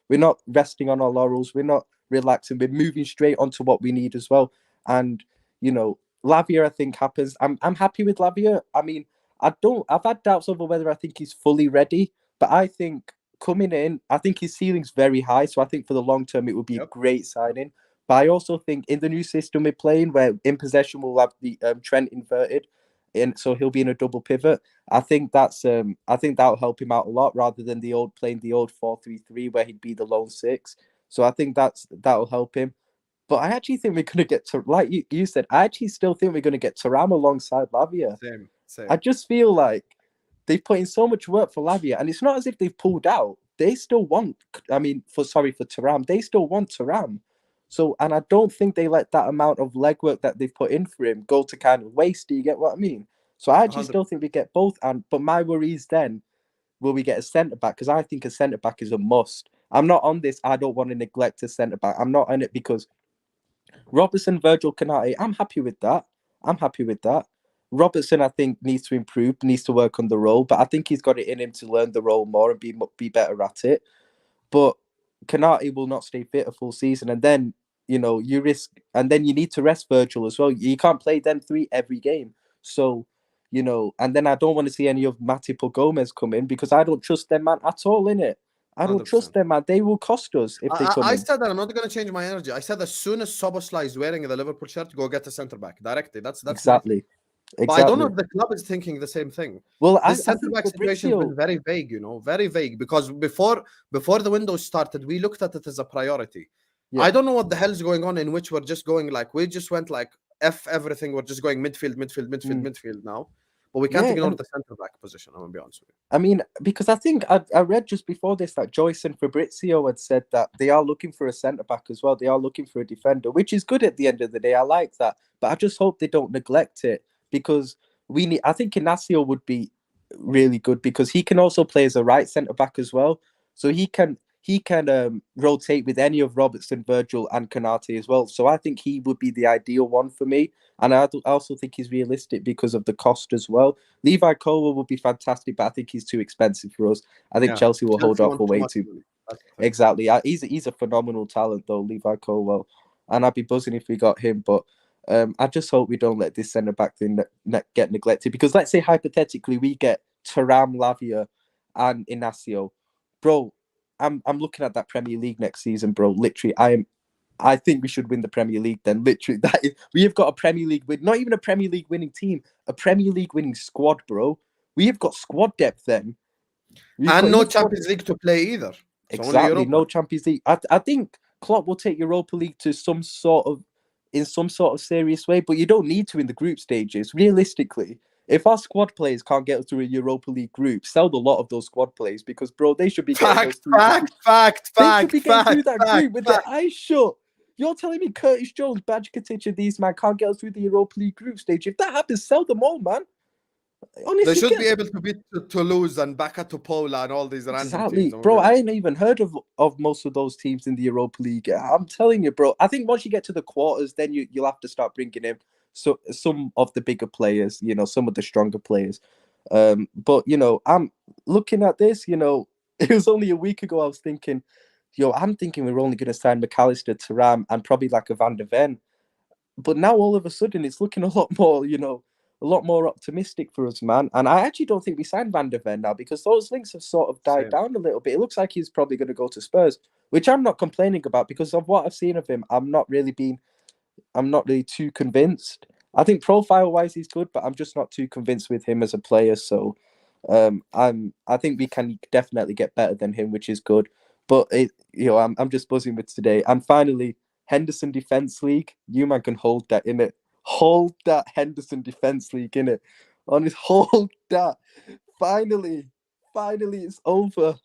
we're not resting on our laurels. We're not relaxing. We're moving straight onto what we need as well. And, Lavia, I think, happens. I'm happy with Lavia. I mean, I've had doubts over whether I think he's fully ready, but I think coming in, I think his ceiling's very high. So I think for the long term, it would be a great signing. But I also think in the new system we're playing, where in possession we'll have the Trent inverted, and so he'll be in a double pivot. I think that'll help him out a lot rather than playing the old 4-3-3 where he'd be the lone six. So I think that'll help him. But I actually think we're going to get to, like you said, I actually still think we're going to get Thuram alongside Lavia. Same. I just feel like they've put in so much work for Lavia, and it's not as if they've pulled out. They still want, for Thuram, they still want Thuram. So, and I don't think they let that amount of legwork that they've put in for him go to kind of waste. Do you get what I mean? So I actually 100%. still think we get both. But my worry is then, will we get a centre-back? Because I think a centre-back is a must. I'm not on this. I don't want to neglect a centre-back. I'm not on it because Robertson, Virgil, Canate, I'm happy with that. Robertson, I think, needs to improve, needs to work on the role, but I think he's got it in him to learn the role more and be better at it. But Canate will not stay fit a full season, and then you risk, and then you need to rest Virgil as well. You can't play them three every game, so and then I don't want to see any of Matip or Gomez come in because I don't trust them, man, at all. In it, I don't 100%. trust them, man. They will cost us if they come I in. said that I'm not going to change my energy. I said as soon as Szoboszlai is wearing the Liverpool shirt, go get the centre back directly. That's exactly. But I don't know if the club is thinking the same thing. Well, this centre back situation has been very vague, very vague. Because before the window started, we looked at it as a priority. Yeah. I don't know what the hell is going on in which we're just going like we just went like F everything. We're just going midfield now. But we can't ignore the centre back position. I'm gonna be honest with you. I mean, because I think I read just before this that Joyce and Fabrizio had said that they are looking for a centre back as well. They are looking for a defender, which is good at the end of the day. I like that, but I just hope they don't neglect it because I think Inacio would be really good because he can also play as a right centre back as well. So he can rotate with any of Robertson, Virgil, and Canate as well. So I think he would be the ideal one for me. And I also think he's realistic because of the cost as well. Levi Colwill would be fantastic, but I think he's too expensive for us. I think Chelsea will hold off for way too. Exactly. He's a phenomenal talent, though, Levi Colwill. And I'd be buzzing if we got him. But I just hope we don't let this centre-back thing get neglected. Because let's say, hypothetically, we get Thuram, Lavia, and Inacio. Bro, I'm looking at that Premier League next season, bro. Literally, I think we should win the Premier League then. Literally, we have got a Premier League win, not even a Premier League winning team, a Premier League winning squad, bro. We have got squad depth then. And no Champions League to play either. Exactly, no Champions League. I think Klopp will take Europa League to some sort of serious way, but you don't need to in the group stages. Realistically, if our squad players can't get us through a Europa League group, sell a lot of those squad players because, bro, they should be getting us through. They should be getting through that group with their eyes shut. You're telling me Curtis Jones, Bajkatic, and these man can't get us through the Europa League group stage? If that happens, sell them all, man. Honestly, they should be able to beat Toulouse and Bacca Topola and all these random teams. Bro, I ain't even heard of most of those teams in the Europa League. I'm telling you, bro. I think once you get to the quarters, then you'll have to start bringing in some of the bigger players, some of the stronger players. But, I'm looking at this, it was only a week ago I was thinking, I'm thinking we're only going to sign MacAllister, Thuram, and probably like a Van der Ven. But now all of a sudden it's looking a lot more optimistic for us, man. And I actually don't think we signed Van der Ven now because those links have sort of died down a little bit. It looks like he's probably going to go to Spurs, which I'm not complaining about because of what I've seen of him. I'm not really too convinced. I think profile-wise he's good, but I'm just not too convinced with him as a player. So I think we can definitely get better than him, which is good. But I'm just buzzing with today. And finally, Henderson Defence League. You man can hold that in it. Hold that Henderson Defence League in it. Honest, hold that. Finally, it's over.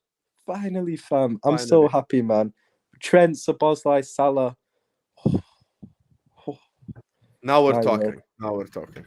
Finally, fam. I'm so happy, man. Trent, Szoboszlai, Salah. Now we're Ah, yeah. talking. Now we're talking.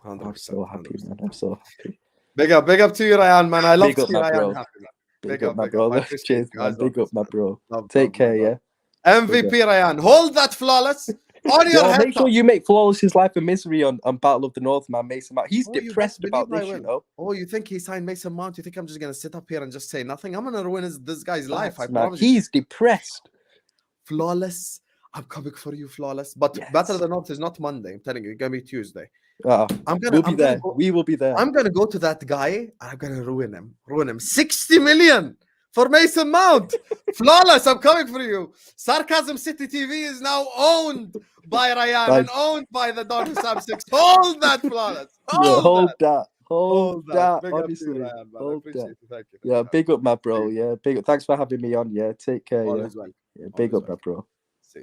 100%. I'm so happy, 100%. man. I'm so happy. Big up to you, Ryan, man. I love Big to up, see my Ryan bro. happy, man. Big up, my I brother. appreciate Cheers, you man. as Big up, always, my man. bro. Love, Take love, care, man, yeah. love. MVP Ryan, hold that flawless on your Yo, head. make sure you make Flawless's life a misery on Battle of the North, man. Mason Mount. He's Oh, you depressed best about believe I this, you will. know. Oh, you think he signed Mason Mount? You think I'm just gonna sit up here and just say nothing? I'm gonna ruin this guy's life. I Facts, man. promise you. He's depressed. Flawless. I'm coming for you, Flawless. But Yes. Battle of the North is not Monday. I'm telling you, it's gonna be Tuesday. We'll be there. Go, We will be there. I'm gonna go to that guy and I'm gonna ruin him. 60 million for Mason Mount. Flawless, I'm coming for you. Sarcasm City TV is now owned by Ryan and owned by the Don Hussam 6. Hold that, Flawless. Hold that. Hold that. Big up to you, Honestly. Ryan, man. I Hold appreciate that. it. Thank you. Yeah, big up, my bro. Yeah, big up. Thanks for having me on. Yeah, take care. Always well. Yeah, big Always up, my bro.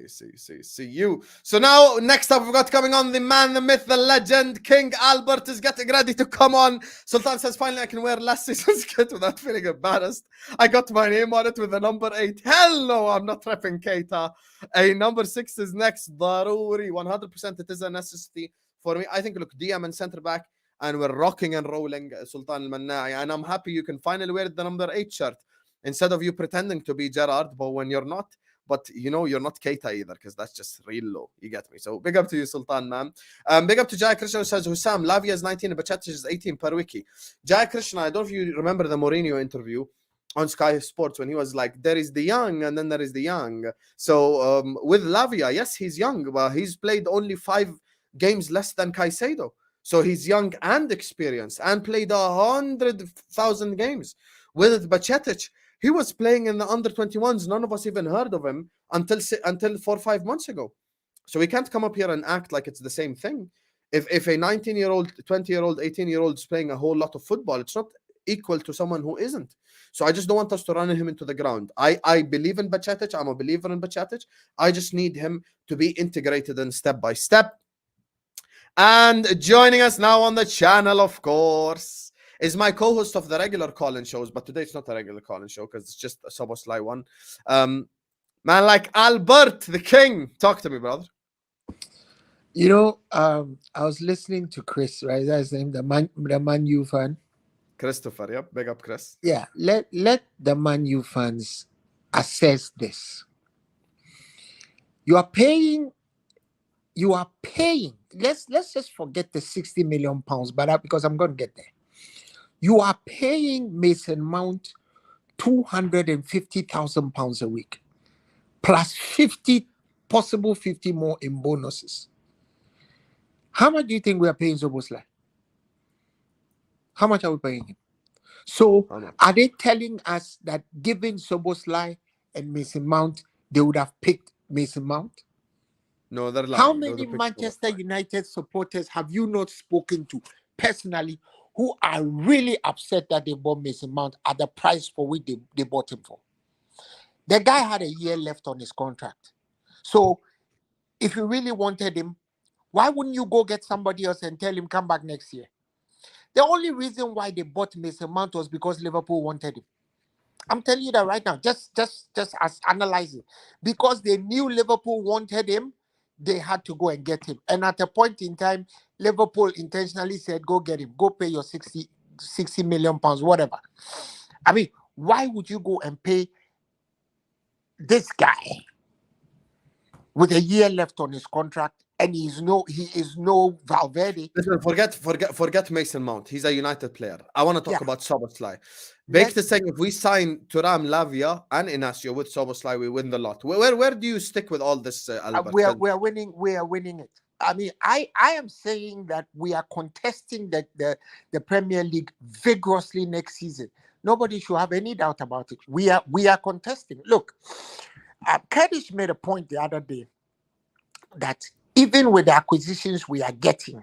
See you. So now, next up, we've got coming on the man, the myth, the legend, King Albert is getting ready to come on. Sultan says, finally, I can wear last season's kit without feeling embarrassed. I got my name on it with the number 8. Hell no, I'm not repping Keita. A number 6 is next. Daruri, 100% it is a necessity for me. I think, look, DM and centre back, and we're rocking and rolling Sultan al-Mannai. And I'm happy you can finally wear the number 8 shirt instead of you pretending to be Gerrard, but when you're not. But you know you're not Keita either, because that's just real low. You get me? So big up to you, Sultan, man. Big up to Jai Krishna, who says Hussam, Lavia is 19 and Bachetish is 18 per wiki. Jai Krishna, I don't know if you remember the Mourinho interview on Sky Sports when he was like, there is the young and then there is the young. So with Lavia, yes, he's young, but he's played only 5 games less than Caicedo. So he's young and experienced and played 100,000 games. With Bachetish, he was playing in the under-21s. None of us even heard of him until 4 or 5 months ago. So we can't come up here and act like it's the same thing. If a 19-year-old, 20-year-old, 18-year-old is playing a whole lot of football, it's not equal to someone who isn't. So I just don't want us to run him into the ground. I believe in Bachetish. I'm a believer in Bachetish. I just need him to be integrated and step by step. And joining us now on the channel, of course, is my co-host of the regular call-in shows, but today it's not a regular call-in show because it's just a Szoboszlai one. Man like Albert, the king. Talk to me, brother. You know, I was listening to Chris, right? That's his name, the Man U fan. Christopher, yep. Big up, Chris. Yeah, let the Man U fans assess this. You are paying. Let's just forget the 60 million pounds, but because I'm going to get there. You are paying Mason Mount 250,000 pounds a week, plus 50, possible 50 more in bonuses. How much do you think we are paying Szoboszlai? How much are we paying him? So are they telling us that given Szoboszlai and Mason Mount, they would have picked Mason Mount? No, they're lying. How many Manchester United supporters have you not spoken to personally who are really upset that they bought Mason Mount at the price for which they bought him for? The guy had a year left on his contract. So if you really wanted him, why wouldn't you go get somebody else and tell him come back next year? The only reason why they bought Mason Mount was because Liverpool wanted him. I'm telling you that right now. Just as analyzing. Because they knew Liverpool wanted him, they had to go and get him. And at a point in time, Liverpool intentionally said, go get him. Go pay your 60 million pounds, whatever. I mean, why would you go and pay this guy with a year left on his contract? And he is no Valverde. Listen, forget Mason Mount. He's a United player. I want to talk about Szoboszlai. Big to saying if we sign Thuram, Lavia, and Inacio with Szoboszlai, we win the lot. Where do you stick with all this, Albert? We are winning. We are winning it. I mean, I am saying that we are contesting the Premier League vigorously next season. Nobody should have any doubt about it. We are contesting. Look, Kopish made a point the other day that even with the acquisitions we are getting,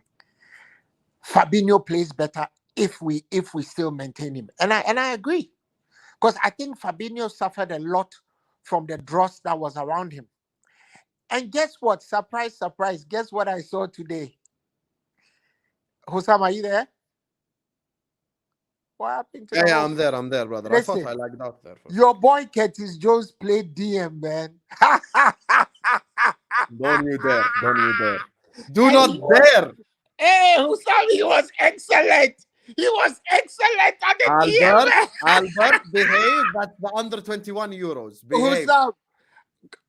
Fabinho plays better if we still maintain him. And I agree. Because I think Fabinho suffered a lot from the dross that was around him. And guess what? Surprise, surprise. Guess what I saw today? Hussam, are you there? What happened to Yeah, I'm there, brother. Listen, I thought I lagged out there. Your boy Curtis Jones played DM, man. Don't you dare. Do not dare. Hey, Hussam, he was excellent. He was excellent at the Albert, DM. Albert, behave. That's the under 21 euros. Behave. Hussam,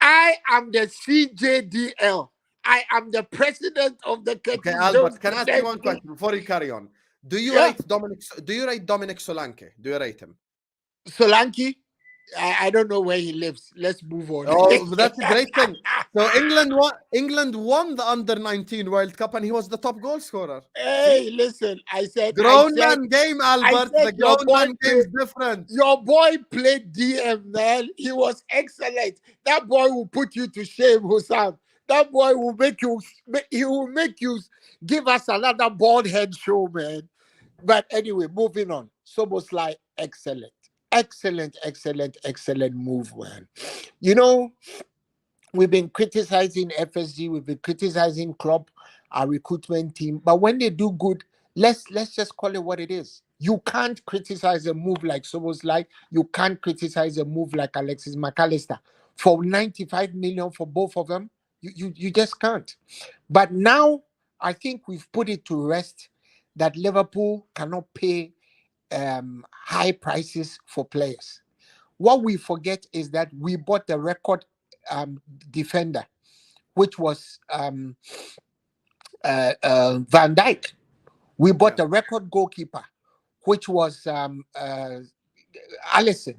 I am the CJDL. I am the president of the Okay, Curtis Albert, Jones can I ask you one Protect question before you carry on? Do you Yeah. rate Dominik Solanke? Do you rate him? Solanke. I don't know where he lives. Let's move on. Oh, that's a great thing. So England won the under 19 World Cup and he was the top goal scorer. Hey, listen, I said Grown man game, Albert. said The grown your boy man game is played- different. your boy played DM, man. He was excellent. That boy will put you to shame, Hussam. That boy will make you. He will make you give us another bald head show, man. But anyway, moving on. Szoboszlai, excellent. Excellent move, man. You know, we've been criticizing FSG, we've been criticizing Klopp, our recruitment team, but when they do good, let's just call it what it is. You can't criticize a move like Szoboszlai. You can't criticize a move like Alexis MacAllister. For 95 million for both of them, you just can't. But now I think we've put it to rest that Liverpool cannot pay high prices for players. What we forget is that we bought the record defender, which was Van Dijk. We bought the record goalkeeper, which was Alisson.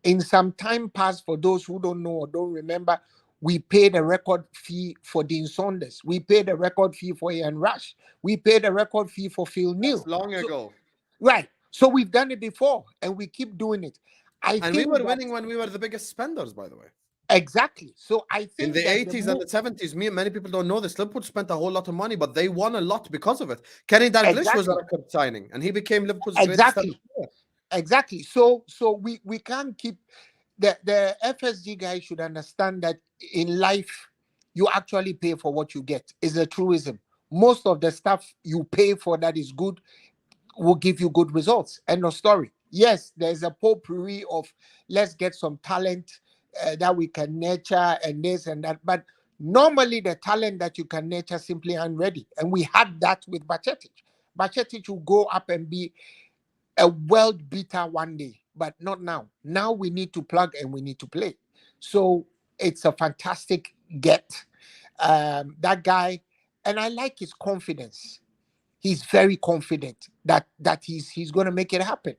In some time past, for those who don't know or don't remember, we paid a record fee for Dean Saunders. We paid a record fee for Ian Rush. We paid a record fee for Phil Neal. That's long ago. Right. So we've done it before and we keep doing it. And we were winning when we were the biggest spenders, by the way. Exactly. So I think in the 80s and the 70s, many people don't know this. Liverpool spent a whole lot of money, but they won a lot because of it. Kenny Dalglish was a record signing, and he became Liverpool's greatest player. Exactly. So we can't keep the FSG guys should understand that in life you actually pay for what you get. Is a truism. Most of the stuff you pay for that is good will give you good results. End of story. Yes, there's a potpourri of let's get some talent that we can nurture and this and that. But normally the talent that you can nurture simply aren't ready. And we had that with Bajcetic. Bajcetic will go up and be a world beater one day, but not now. Now we need to plug and we need to play. So it's a fantastic get. That guy, and I like his confidence. He's very confident that he's going to make it happen.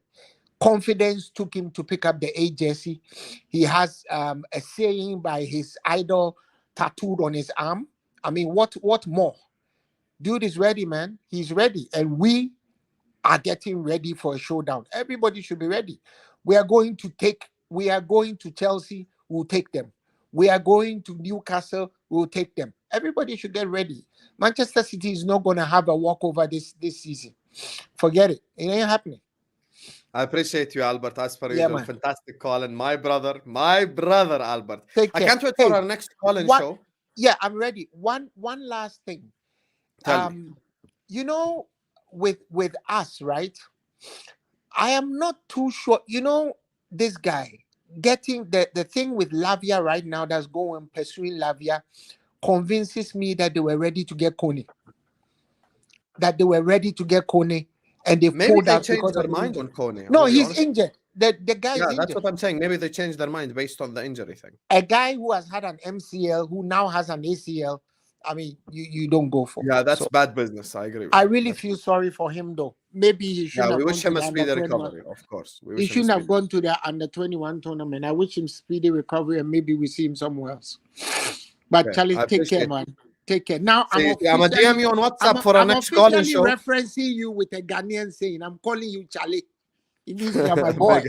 Confidence took him to pick up the A jersey. He has a saying by his idol tattooed on his arm. I mean, what more? Dude is ready, man. He's ready. And we are getting ready for a showdown. Everybody should be ready. We are going to Chelsea, we'll take them. We are going to Newcastle, we'll take them. Everybody should get ready. Manchester City is not going to have a walkover this season. Forget it. It ain't happening. I appreciate you, Albert. As per usual, fantastic call. And my brother, Albert. I can't wait for our next call-in show. Yeah, I'm ready. One last thing. You know, with us, right? I am not too sure. You know, this guy getting the thing with Lavia right now that's going pursuing Lavia convinces me that they were ready to get Kone. And they maybe pulled they out changed their mind on Kone. No, he's injured. The guy's injured. That's what I'm saying. Maybe they changed their mind based on the injury thing. A guy who has had an MCL, who now has an ACL. I mean, you don't go for. Yeah, that's bad business. I agree. I really feel sorry for him, though. Maybe he should. Yeah, we wish him a speedy recovery. Of course, he shouldn't have gone to the under-21 tournament. I wish him speedy recovery, and maybe we see him somewhere else. But Charlie, take care, man. Take care. Now I'm gonna DM you on WhatsApp for our next call show. I'm referencing you with a Ghanaian saying, "I'm calling you Charlie." It means you're my boy.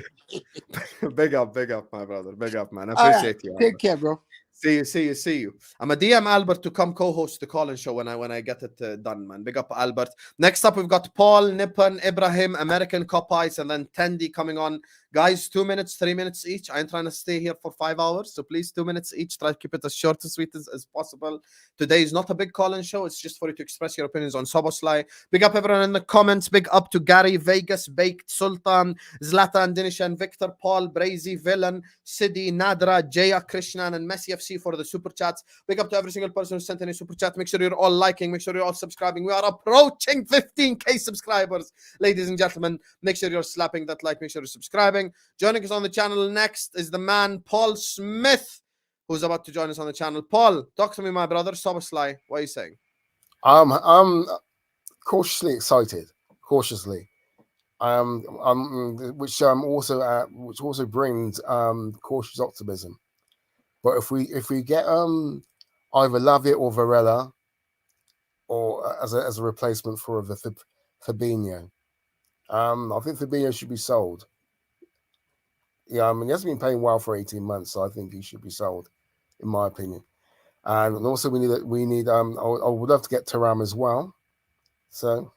Big up, my brother. Big up, man. I appreciate you. Take care, bro. See you. I'm a DM Albert to come co-host the call-in show when I get it done, man. Big up, Albert. Next up, we've got Paul, Nippon, Ibrahim, American Kopish, and then Tendi coming on Guys, 2 minutes, 3 minutes each. I ain't trying to stay here for 5 hours. So please, 2 minutes each. Try to keep it as short and sweet as possible. Today is not a big call-in show. It's just for you to express your opinions on Szoboszlai. Big up everyone in the comments. Big up to Gary, Vegas, Baked, Sultan, Zlatan, Dinishan, Victor, Paul, Brazy, Villain, Sidi, Nadra, Jaya, Krishnan, and Messi FC for the super chats. Big up to every single person who sent in a super chat. Make sure you're all liking. Make sure you're all subscribing. We are approaching 15K subscribers, ladies and gentlemen. Make sure you're slapping that like. Make sure you're subscribing. Joining us on the channel next is the man Paul Smith, who's about to join us on the channel. Paul, talk to me, my brother. Szoboszlai, what are you saying? I'm cautiously excited. Cautiously, which also brings cautious optimism. But if we get either Lavia or Varela, or as a replacement for the Fabinho, I think Fabinho should be sold. Yeah, I mean, he hasn't been playing well for 18 months, so I think he should be sold, in my opinion. And also, we need. I would love to get Thuram as well. So,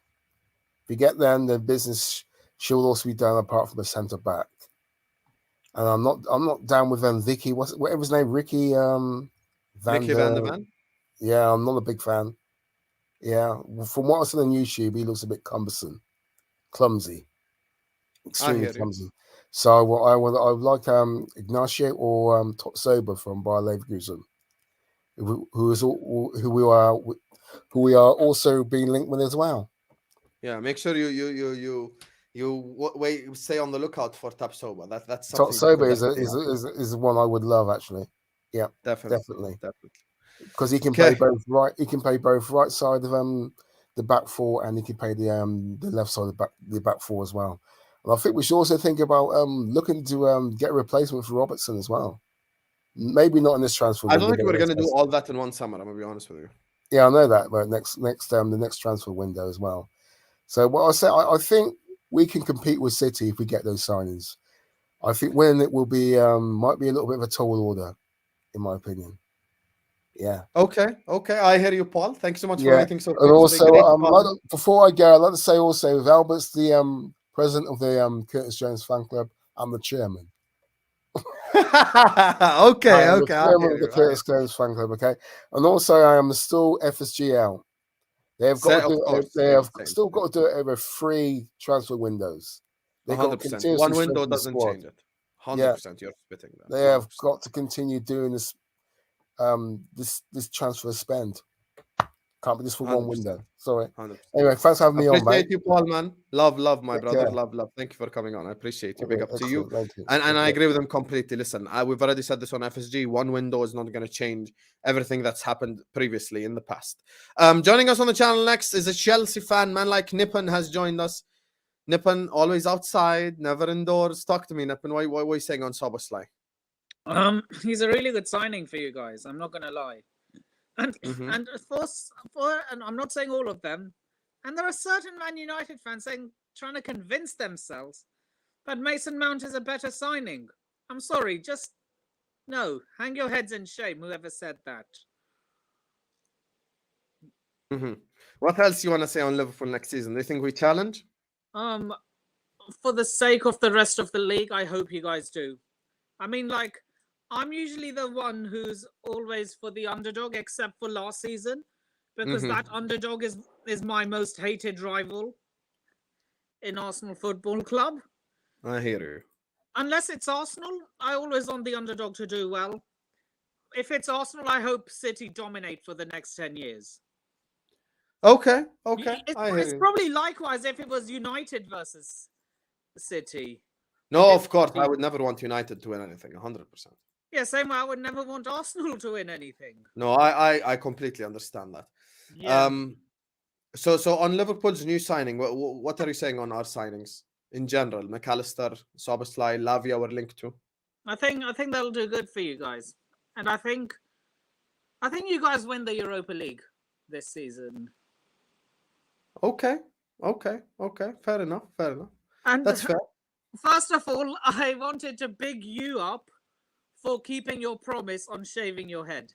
if we get them, the business should also be done apart from a centre back. And I'm not down with Vicky. Whatever his name, Ricky Vicky van der Ven? Yeah, I'm not a big fan. Yeah, from what I saw on YouTube, he looks a bit clumsy, extremely clumsy. So I would like Ignacio or Sober from Bayer Leverkusen, who we are also being linked with as well. Yeah, make sure you stay on the lookout for Sober. That's something. Sober is one I would love actually. Yeah, definitely. Because he can play both right. He can play both right side of the back four, and he can play the left side of the back four as well. And I think we should also think about looking to get a replacement for Robertson as well. Maybe not in this transfer. I don't think we're going to do all that in one summer. I'm going to be honest with you. Yeah, I know that, but the next transfer window as well. So what I say, I think we can compete with City if we get those signings. I think winning it will be might be a little bit of a tall order, in my opinion. Yeah. Okay. I hear you, Paul. Thanks so much for everything. So, and also, before I go, I'd like to say also, if Albert's the president of the Curtis Jones fan club, I'm the chairman. Okay. The Curtis Jones fan club. Okay, and also I am still FSG out. They have still got to do it over 3 transfer windows. 100%. One window doesn't change it. 100%. You're spitting that. They have got to continue doing this. This transfer spend can't be just for 100%. One window. Sorry. 100%. Anyway, thanks for having me on, mate. Appreciate you, Paul, man. Love, my brother. Love. Thank you for coming on. I appreciate you. Big up to you. And I agree with him completely. Listen, we've already said this on FSG. One window is not going to change everything that's happened previously in the past. Joining us on the channel next is a Chelsea fan. Man like Nippon has joined us. Nippon, always outside, never indoors. Talk to me, Nippon. What are you saying on Szoboszlai? He's a really good signing for you guys. I'm not gonna lie, and and I'm not saying all of them. And there are certain Man United fans trying to convince themselves that Mason Mount is a better signing. I'm sorry, just no. Hang your heads in shame, whoever said that. What else you want to say on Liverpool next season? Do you think we challenge? For the sake of the rest of the league, I hope you guys do. I mean, I'm usually the one who's always for the underdog, except for last season, because that underdog is my most hated rival in Arsenal Football Club. I hear you. Unless it's Arsenal, I always want the underdog to do well. If it's Arsenal, I hope City dominate for the next 10 years. Okay. It's probably likewise if it was United versus City. No, of course. I would never want United to win anything, 100%. Yeah, same way I would never want Arsenal to win anything. No, I completely understand that. Yeah. So on Liverpool's new signing, what are you saying on our signings in general? MacAllister, Szoboszlai, Lavia were linked to. I think that'll do good for you guys, and I think you guys win the Europa League this season. Okay. Fair enough. And that's fair. First of all, I wanted to big you up for keeping your promise on shaving your head.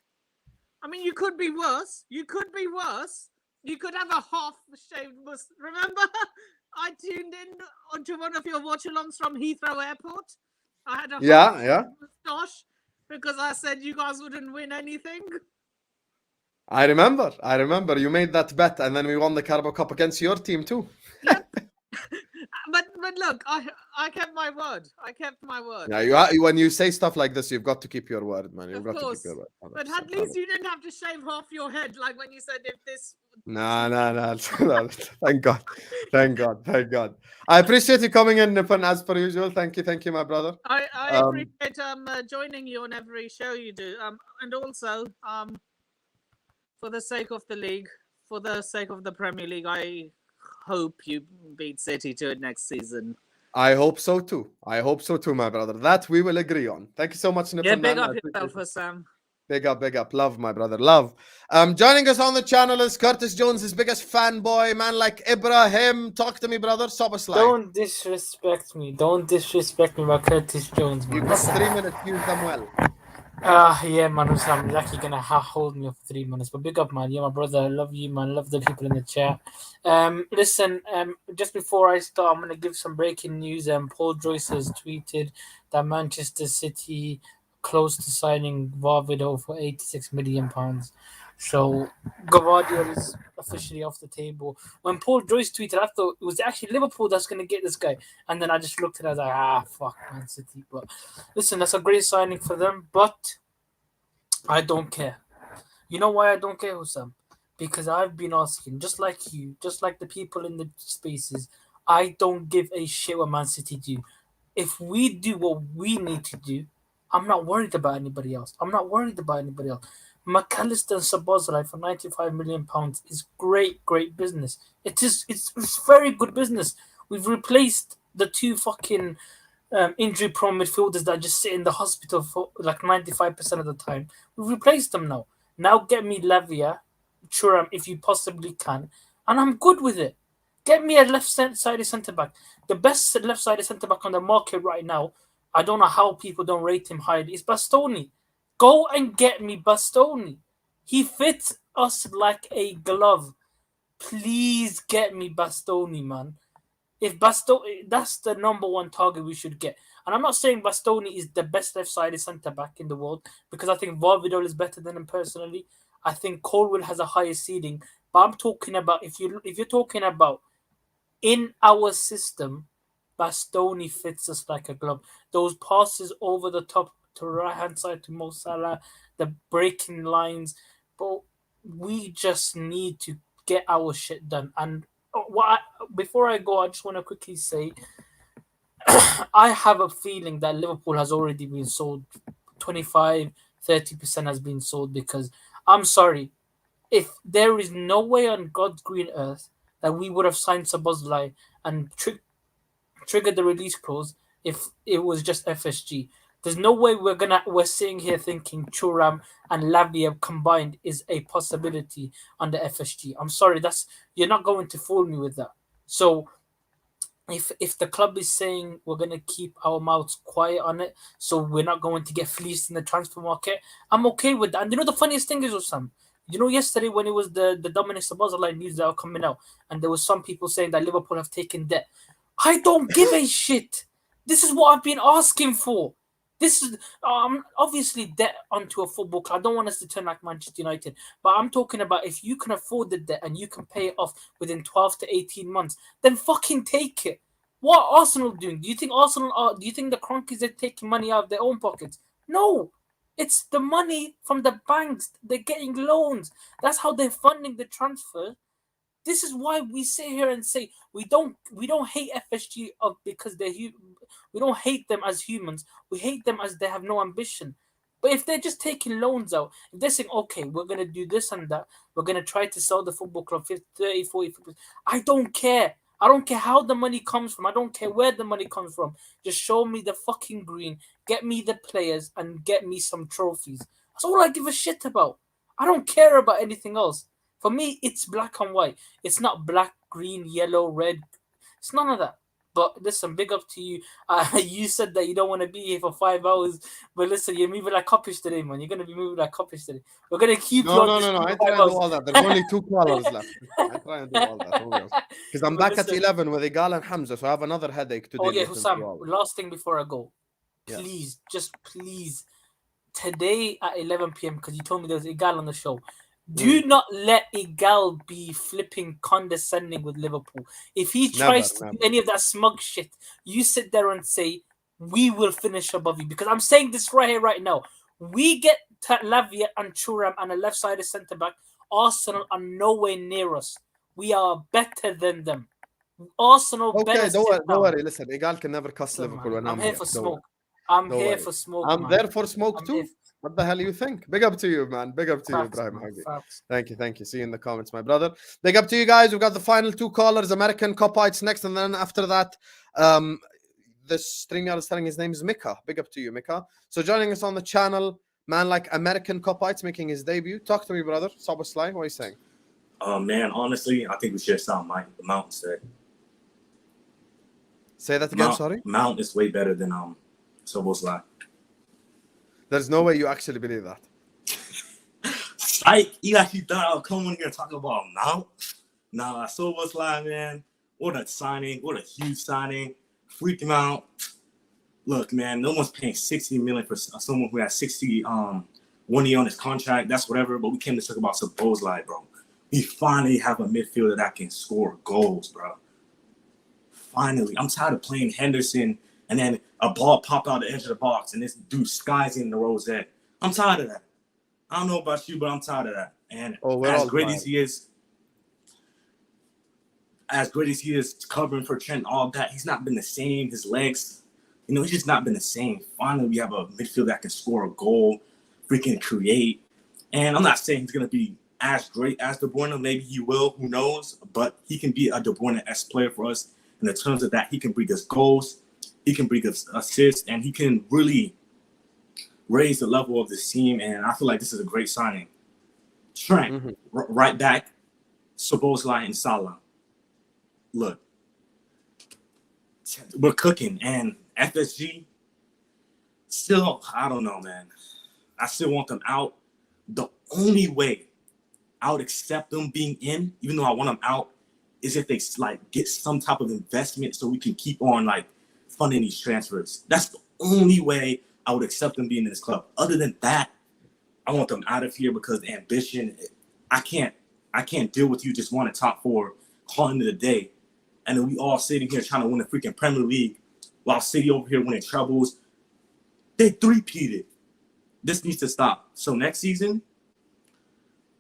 I mean, you could be worse. You could have a half-shaved mustache. Remember? I tuned in onto one of your watch-alongs from Heathrow Airport. I had a Yeah. moustache because I said you guys wouldn't win anything. I remember. You made that bet, and then we won the Carabao Cup against your team too. Yep. but look, I kept my word. I kept my word. Yeah, when you say stuff like this, you've got to keep your word, man. You've Of got course. to keep your word. But at least you didn't have to shave half your head, like when you said if this. No. Thank God. I appreciate you coming in, Nippon, as per usual. Thank you, my brother. I appreciate joining you on every show you do. And also for the sake of the league, for the sake of the Premier League, I hope you beat City to it next season. I hope so too, my brother. That we will agree on. Thank you so much, Nippon. Yeah, big man. up yourself, Sam. Big up. Love, my brother. Love. Joining us on the channel is Curtis Jones, his biggest fanboy, man like Ibrahim. Talk to me, brother. Szoboszlai. Don't disrespect me, my Curtis Jones, man. You've got 3 minutes. Use them well. Yeah, man, I'm lucky gonna hold me for 3 minutes. But big up, man. You're my brother. I love you, man. Love the people in the chat. Listen, just before I start, I'm gonna give some breaking news. Paul Joyce has tweeted that Manchester City close to signing Varvido for £86 million. So Gvardiol is officially off the table. When Paul Joyce tweeted, I thought it was actually Liverpool that's going to get this guy. And then I just looked at it, I was like, fuck Man City. But listen, that's a great signing for them. But I don't care. You know why I don't care, Hussam? Because I've been asking, just like you, just like the people in the spaces, I don't give a shit what Man City do. If we do what we need to do, I'm not worried about anybody else. MacAllister and Szoboszlai for £95 million is great business. It's very good business. We've replaced the two fucking injury-prone midfielders that just sit in the hospital for like 95% of the time. We've replaced them now. Now get me Lavia, Thuram, if you possibly can, and I'm good with it. Get me a left-sided centre-back. The best left-sided centre-back on the market right now, I don't know how people don't rate him highly, is Bastoni. Go and get me Bastoni. He fits us like a glove. Please get me Bastoni, man. If Bastoni, that's the number one target we should get. And I'm not saying Bastoni is the best left-sided centre-back in the world, because I think Varvidol is better than him personally. I think Colwell has a higher ceiling. But I'm talking about, if you're talking about in our system, Bastoni fits us like a glove. Those passes over the top to right hand side to Mo Salah, the breaking lines, but we just need to get our shit done. And before I go, I just want to quickly say I have a feeling that Liverpool has already been sold. 25-30% has been sold, because I'm sorry, if there is no way on God's green earth that we would have signed Szoboszlai and triggered the release clause if it was just FSG. There's no way we're sitting here thinking Thuram and Lavia combined is a possibility under FSG. I'm sorry, you're not going to fool me with that. So if the club is saying we're going to keep our mouths quiet on it, so we're not going to get fleeced in the transfer market, I'm okay with that. And you know the funniest thing is, Osam, yesterday when it was the Dominik Szoboszlai news that were coming out, and there was some people saying that Liverpool have taken debt. I don't give a shit. This is what I've been asking for. This is obviously debt onto a football club. I don't want us to turn like Manchester United, but I'm talking about if you can afford the debt and you can pay it off within 12 to 18 months, then fucking take it. What are Arsenal doing? Do you think the Cronkies are taking money out of their own pockets? No. It's the money from the banks. They're getting loans. That's how they're funding the transfer. This is why we sit here and say we don't hate FSG because we don't hate them as humans. We hate them as they have no ambition. But if they're just taking loans out, if they're saying, okay, we're going to do this and that, we're going to try to sell the football club 30, 40, 50%. I don't care. I don't care how the money comes from. I don't care where the money comes from. Just show me the fucking green, get me the players, and get me some trophies. That's all I give a shit about. I don't care about anything else. For me, it's black and white. It's not black, green, yellow, red. It's none of that. But listen, big up to you. You said that you don't want to be here for 5 hours, but listen, you're moving like Kopish today, man. You're gonna be moving like Kopish today. We're gonna keep you on No. this I for try 5 and do hours. all that. There's only 2 callers left. I try and do all that. Because I'm But back at listen, 11 with Igal and Hamza, so I have another headache to oh deal yeah, with in 2 Hussam, hours. last thing before I go. Yes. Please, just please, today at 11 p.m., because you told me there was Igal on the show. Do not let Igal be flipping condescending with Liverpool. If he tries to do any of that smug shit, you sit there and say, we will finish above you. Because I'm saying this right here, right now. We get Lavia and Thuram and a left-sided centre-back. Arsenal are nowhere near us. We are better than them. Arsenal better. Okay, don't worry. Listen, Igal can never cuss Listen, Liverpool man, when I'm here here. for Don't smoke. worry. I'm Don't here worry. for smoke, I'm man. there for smoke I'm too. here What the hell you think? Big up to you, man. Big up to you, Facts, Ibrahim man, Hagi. facts. Thank you. See you in the comments, my brother. Big up to you guys. We've got the final 2 callers, American Copites next, and then after that, the StreamYard is telling his name is Mika. Big up to you, Mika. So joining us on the channel, man like American Copites making his debut. Talk to me, brother. Szoboszlai, what are you saying? Man, honestly, I think we should sound Mount said. Say that again, sorry? Mount is way better than Szoboszlai. There's no way you actually believe that. Psych, you actually thought I would come on here and talk about Mount? Nah, Szoboszlai, man. What a signing. What a huge signing. Freaking out. Look, man, no one's paying $60 million for someone who has 1 year on his contract. That's whatever, but we came to talk about Szoboszlai, bro. We finally have a midfielder that can score goals, bro. Finally. I'm tired of playing Henderson and then a ball pop out the edge of the box and this dude skies in the rosette. I'm tired of that. I don't know about you, but I'm tired of that. And as great as he is covering for Trent, all that, he's not been the same. His legs, he's just not been the same. Finally, we have a midfield that can score a goal, freaking create. And I'm not saying he's going to be as great as De Bruyne. Maybe he will. Who knows? But he can be a De Bruyne-esque player for us. In the terms of that, he can bring us goals, he can bring us assists, and he can really raise the level of this team. And I feel like this is a great signing. Trent, right back, Szoboszlai and Salah. Look, we're cooking. And FSG, still, I don't know, man. I still want them out. The only way I would accept them being in, even though I want them out, is if they get some type of investment so we can keep on funding these transfers. That's the only way I would accept them being in this club. Other than that, I want them out of here because the ambition. I can't deal with you just wanting top 4, calling it a day, and then we all sitting here trying to win the freaking Premier League while City over here winning trebles. They 3-peated. This needs to stop. So next season,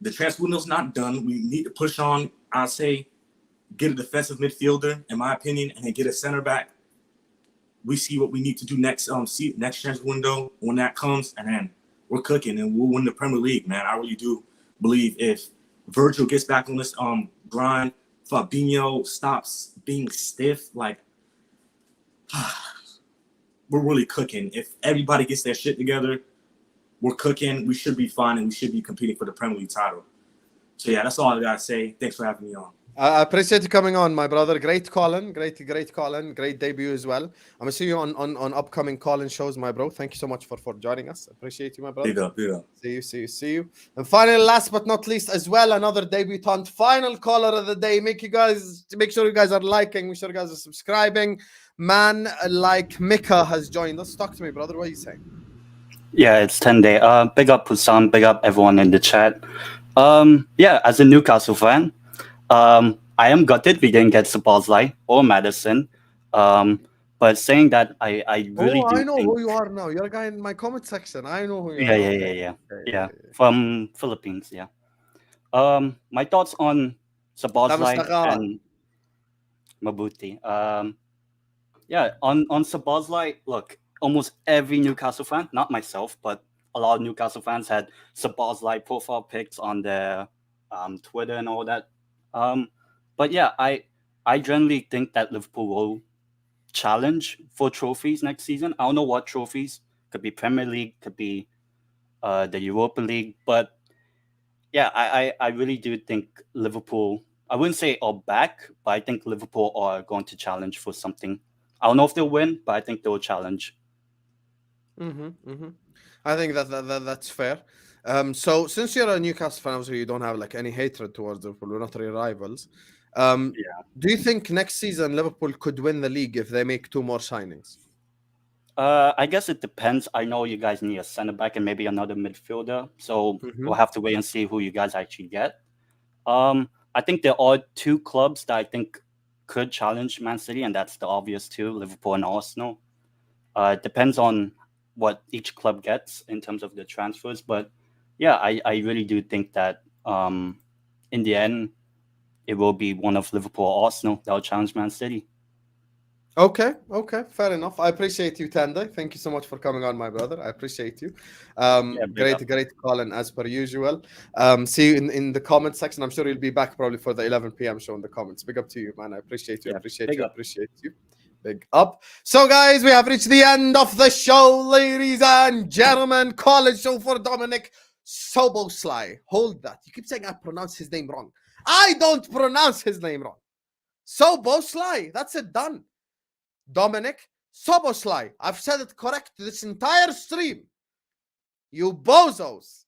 the transfer window's not done. We need to push on. I'd say, get a defensive midfielder, in my opinion, and then get a center back. We see what we need to do next transfer window when that comes, and then we're cooking and we'll win the Premier League, man. I really do believe if Virgil gets back on this grind, Fabinho stops being stiff, we're really cooking. If everybody gets their shit together, we're cooking. We should be fine, and we should be competing for the Premier League title. So yeah, that's all I gotta say. Thanks for having me on. I appreciate you coming on, my brother. Great call-in, great call-in, great debut as well. I'm gonna see you on upcoming call-in shows, my bro. Thank you so much for joining us. Appreciate you, my brother. Big up. See you. And finally, last but not least, as well, another debutant, final caller of the day. Make sure you guys are liking. Make sure you guys are subscribing. Man like Mika has joined us. Talk to me, brother. What are you saying? Yeah, it's 10 day. Big up Hussam, big up everyone in the chat. As a Newcastle fan, I am gutted we didn't get Szoboszlai or Madison. But saying that, I really do. I know who you are now. You're a guy in my comment section. I know who you are. Yeah. From Philippines, yeah. My thoughts on Szoboszlai and Mabuti. On Szoboszlai, look, almost every Newcastle fan, not myself, but a lot of Newcastle fans had Szoboszlai profile pics on their Twitter and all that. But yeah, I generally think that Liverpool will challenge for trophies next season. I don't know what trophies. Could be Premier League, could be the Europa League. But yeah, I really do think Liverpool, I wouldn't say are back, but I think Liverpool are going to challenge for something. I don't know if they'll win, but I think they'll challenge. I think that's fair. So since you're a Newcastle fan, obviously you don't have like any hatred towards Liverpool. We're not really rivals. Do you think next season Liverpool could win the league if they make 2 more signings? I guess it depends. I know you guys need a center back and maybe another midfielder, so we'll have to wait and see who you guys actually get. I think there are 2 clubs that I think could challenge Man City, and that's the obvious 2, Liverpool and Arsenal. It depends on what each club gets in terms of the transfers, but yeah, I really do think that in the end it will be one of Liverpool or Arsenal that will challenge Man City. Okay, fair enough. I appreciate you, Tanda. Thank you so much for coming on, my brother. I appreciate you. Great call-in as per usual. See you in the comment section. I'm sure you'll be back probably for the 11 p.m. show in the comments. Big up to you, man. I appreciate you. Appreciate you. Big up. So, guys, we have reached the end of the show, ladies and gentlemen. College show for Dominik Szoboszlai. Hold that. You keep saying I pronounce his name wrong. I don't pronounce his name wrong. Szoboszlai. That's it, done. Dominik Szoboszlai. I've said it correct this entire stream. You bozos.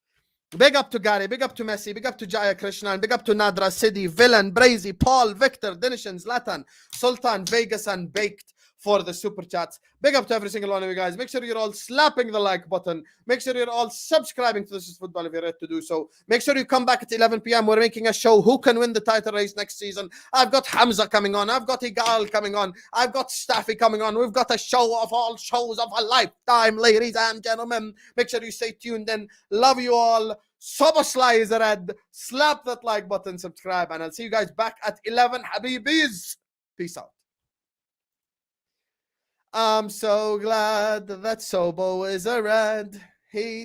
Big up to Gary, big up to Messi, big up to Jaya Krishnan, big up to Nadra, Sidi, Villain, Brazy, Paul, Victor, Denishan, Zlatan, Sultan, Vegas, and Baked for the super chats. Big up to every single one of you guys. Make sure you're all slapping the like button. Make sure you're all subscribing to This Is Football if you're ready to do so. Make sure you come back at 11 p.m. We're making a show. Who can win the title race next season? I've got Hamza coming on. I've got Igal coming on. I've got Staffy coming on. We've got a show of all shows of a lifetime, ladies and gentlemen. Make sure you stay tuned in. Love you all. Szoboszlai is red. Slap that like button, subscribe, and I'll see you guys back at 11. Habibis. Peace out. I'm so glad that Sobo is a red. He